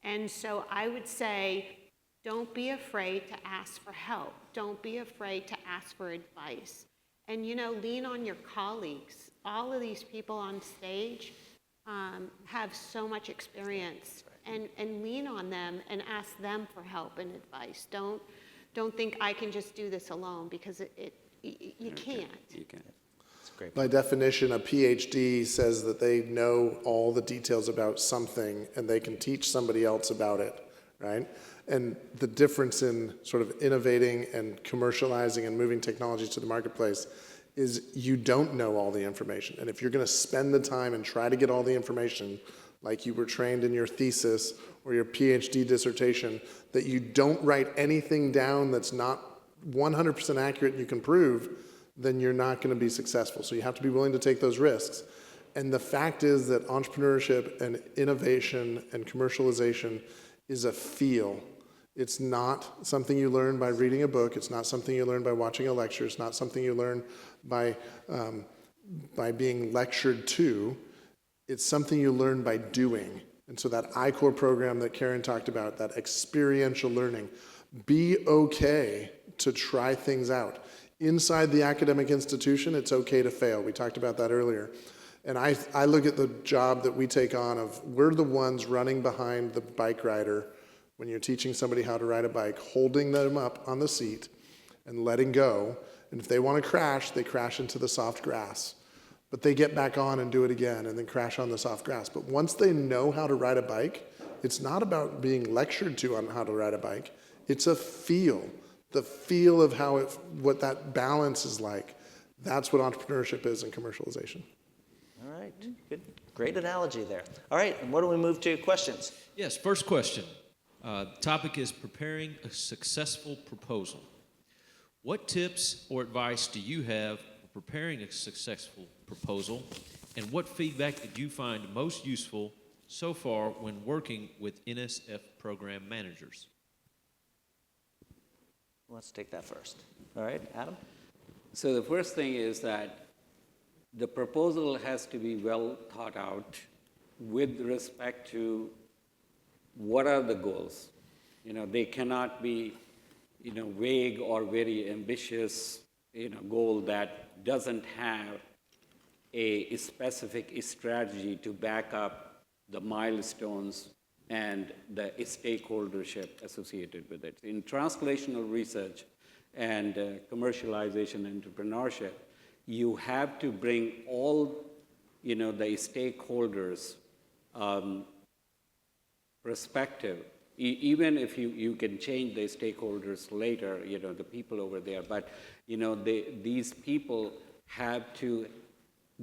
And so I would say, don't be afraid to ask for help. Don't be afraid to ask for advice. And, you know, lean on your colleagues. All of these people on stage have so much experience. And lean on them and ask them for help and advice. Don't think I can just do this alone, because you can't. You can. That's great. By definition, a PhD says that they know all the details about something and they can teach somebody else about it, right? And the difference in sort of innovating and commercializing and moving technologies to the marketplace is you don't know all the information. And if you're going to spend the time and try to get all the information, like you were trained in your thesis or your PhD dissertation, that you don't write anything down that's not 100% accurate and you can prove, then you're not going to be successful. So you have to be willing to take those risks. And the fact is that entrepreneurship and innovation and commercialization is a feel. It's not something you learn by reading a book. It's not something you learn by watching a lecture. It's not something you learn by being lectured to. It's something you learn by doing. And so that I-Core program that Karen talked about, that experiential learning, be okay to try things out. Inside the academic institution, it's okay to fail. We talked about that earlier. And I look at the job that we take on of, we're the ones running behind the bike rider when you're teaching somebody how to ride a bike, holding them up on the seat and letting go. And if they want to crash, they crash into the soft grass. But they get back on and do it again and then crash on the soft grass. But once they know how to ride a bike, it's not about being lectured to on how to ride a bike. It's a feel. The feel of how what that balance is like. That's what entrepreneurship is and commercialization. All right, good. Great analogy there. All right, and what do we move to? Questions? Yes, first question. The topic is preparing a successful proposal. What tips or advice do you have for preparing a successful proposal, and what feedback did you find most useful so far when working with NSF program managers? Let's take that first. All right, Adam? So the first thing is that the proposal has to be well thought out with respect to what are the goals. You know, they cannot be, you know, vague or very ambitious, you know, goal that doesn't have a specific strategy to back up the milestones and the stakeholdership associated with it. In translational research and commercialization entrepreneurship, you have to bring all, you know, the stakeholders' perspective. Even if you can change the stakeholders later, you know, the people over there, but, you know, these people have to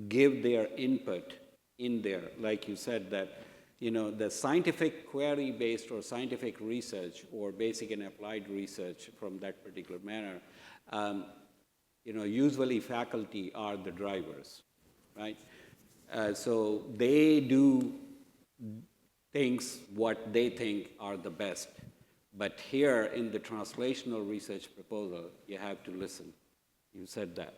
give their input in there. Like you said, that, you know, the scientific query-based or scientific research or basic and applied research from that particular manner, you know, usually faculty are the drivers, right? So they do things what they think are the best. But here in the translational research proposal, you have to listen. You said that.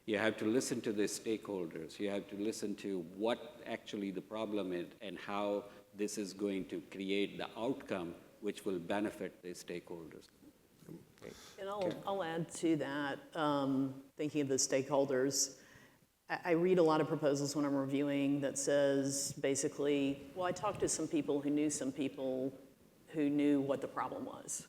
You have to listen to the stakeholders. You have to listen to what actually the problem is and how this is going to create the outcome which will benefit the stakeholders. And I'll add to that, thinking of the stakeholders. I read a lot of proposals when I'm reviewing that says basically, well, I talked to some people who knew what the problem was.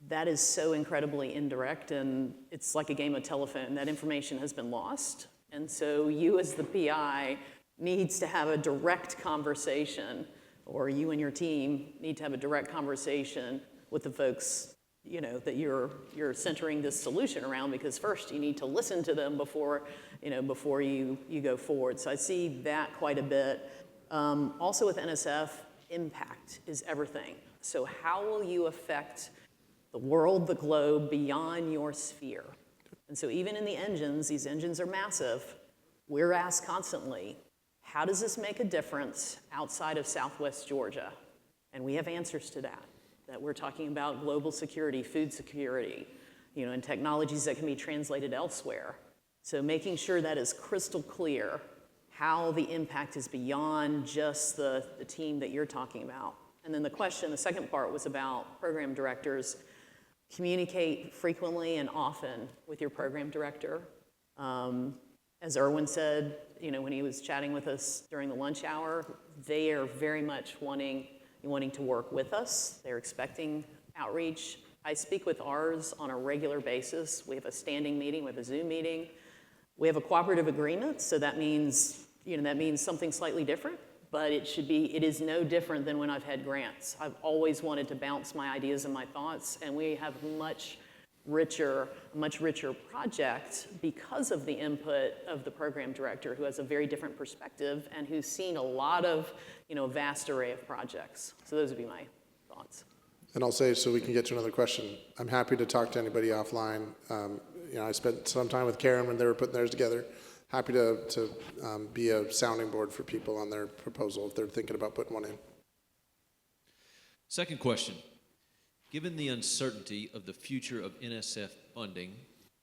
That is so incredibly indirect, and it's like a game of telephone. That information has been lost, and so you as the PI needs to have a direct conversation, or you and your team need to have a direct conversation with the folks, you know, that you're centering this solution around, because first you need to listen to them before you go forward. So I see that quite a bit. Also with NSF, impact is everything. So how will you affect the world, the globe, beyond your sphere? And so even in the engines, these engines are massive. We're asked constantly, how does this make a difference outside of Southwest Georgia? And we have answers to that we're talking about global security, food security, and technologies that can be translated elsewhere. So making sure that is crystal clear how the impact is beyond just the team that you're talking about. And then the second part was about program directors. Communicate frequently and often with your program director. As Erwin said, when he was chatting with us during the lunch hour, they are very much wanting to work with us. They're expecting outreach. I speak with ours on a regular basis. We have a standing meeting, we have a Zoom meeting. We have a cooperative agreement, so that means something slightly different, but it is no different than when I've had grants. I've always wanted to bounce my ideas and my thoughts, and we have much richer project because of the input of the program director, who has a very different perspective and who's seen a lot of, a vast array of projects. So those would be my thoughts. And I'll say, so we can get to another question, I'm happy to talk to anybody offline. I spent some time with Karen when they were putting theirs together. Happy to be a sounding board for people on their proposal if they're thinking about putting one in. Second question. Given the uncertainty of the future of NSF funding,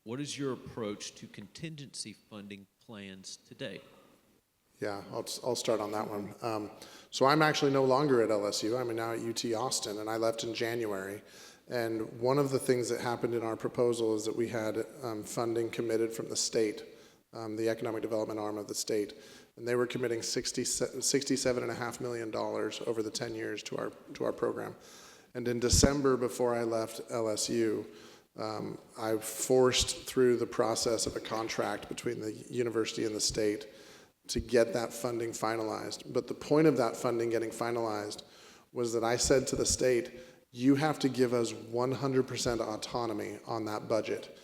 what is your approach to contingency funding plans today? Yeah, I'll start on that one. So I'm actually no longer at LSU. I'm now at UT Austin, and I left in January. And one of the things that happened in our proposal is that we had funding committed from the state, the economic development arm of the state, and they were committing $67.5 million over the 10 years to our program. And in December, before I left LSU, I forced through the process of a contract between the university and the state to get that funding finalized. But the point of that funding getting finalized was that I said to the state, you have to give us 100% autonomy on that budget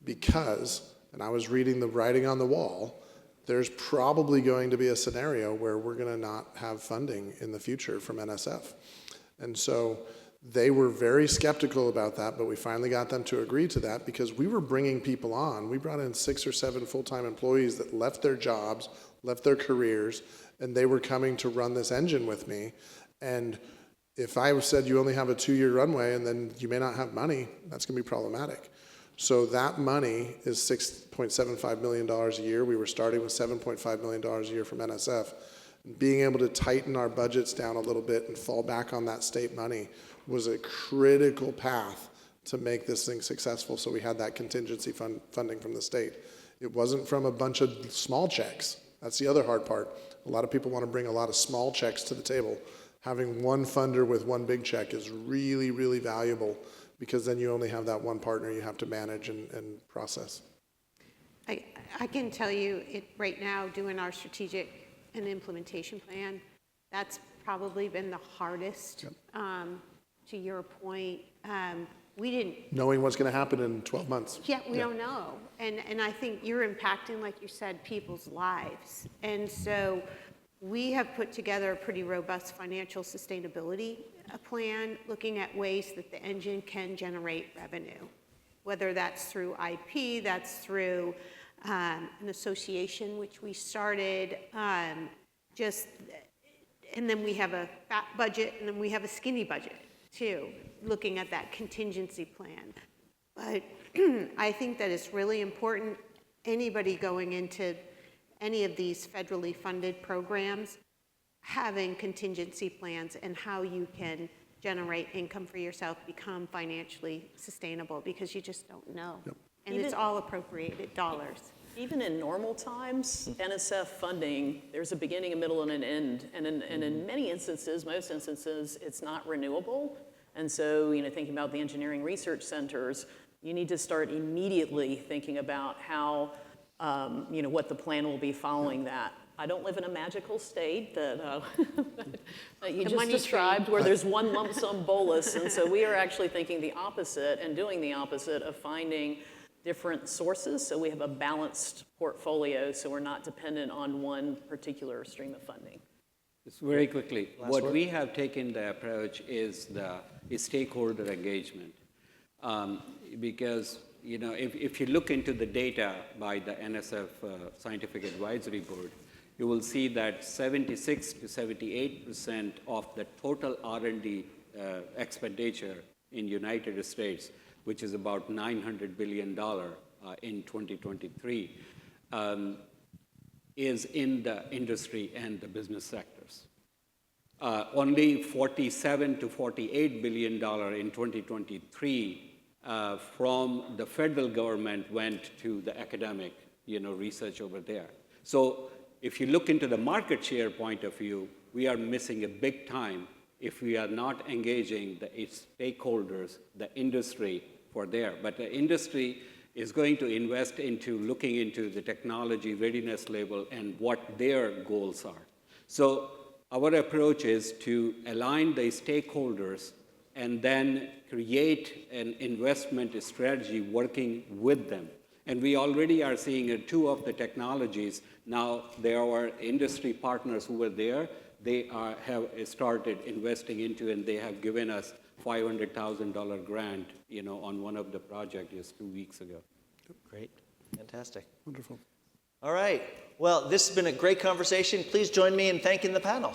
because, and I was reading the writing on the wall, there's probably going to be a scenario where we're going to not have funding in the future from NSF. And so they were very skeptical about that, but we finally got them to agree to that because we were bringing people on. We brought in 6 or 7 full-time employees that left their jobs, left their careers, and they were coming to run this engine with me. And if I said you only have a 2-year runway and then you may not have money, that's going to be problematic. So that money is $6.75 million a year. We were starting with $7.5 million a year from NSF. Being able to tighten our budgets down a little bit and fall back on that state money was a critical path to make this thing successful. So we had that contingency funding from the state. It wasn't from a bunch of small checks. That's the other hard part. A lot of people want to bring a lot of small checks to the table. Having one funder with one big check is really, really valuable because then you only have that one partner you have to manage and process. I can tell you right now, doing our strategic and implementation plan, that's probably been the hardest. Yep. To your point, we didn't... Knowing what's going to happen in 12 months. Yeah, we don't know. And I think you're impacting, like you said, people's lives. And so we have put together a pretty robust financial sustainability plan, looking at ways that the engine can generate revenue, whether that's through IP, that's through an association, which we started, and then we have a fat budget, and then we have a skinny budget, too, looking at that contingency plan. But I think that it's really important, anybody going into any of these federally funded programs, having contingency plans and how you can generate income for yourself, become financially sustainable, because you just don't know. Yep. And it's all appropriated dollars. Even in normal times, NSF funding, there's a beginning, a middle, and an end. And in many instances, most instances, it's not renewable. And so, thinking about the engineering research centers, you need to start immediately thinking about how, what the plan will be following that. I don't live in a magical state that you just described, where there's one lump sum bolus. And so we are actually thinking the opposite and doing the opposite of finding different sources, so we have a balanced portfolio, so we're not dependent on one particular stream of funding. Just very quickly, Last what word. we have taken the approach is the stakeholder engagement. Because, if you look into the data by the NSF Scientific Advisory Board, you will see that 76 to 78% of the total R&D expenditure in United States, which is about $900 billion in 2023, is in the industry and the business sectors. Only $47 to $48 billion in 2023 from the federal government went to the academic, research over there. So if you look into the market share point of view, we are missing a big time if we are not engaging the stakeholders, the industry for there. But the industry is going to invest into looking into the technology readiness level and what their goals are. So our approach is to align the stakeholders and then create an investment strategy working with them. And we already are seeing two of the technologies. Now, there are industry partners who were there. They have started investing into, and they have given us $500,000 grant, on one of the projects just 2 weeks ago. Great. Fantastic. Wonderful. All right. Well, this has been a great conversation. Please join me in thanking the panel.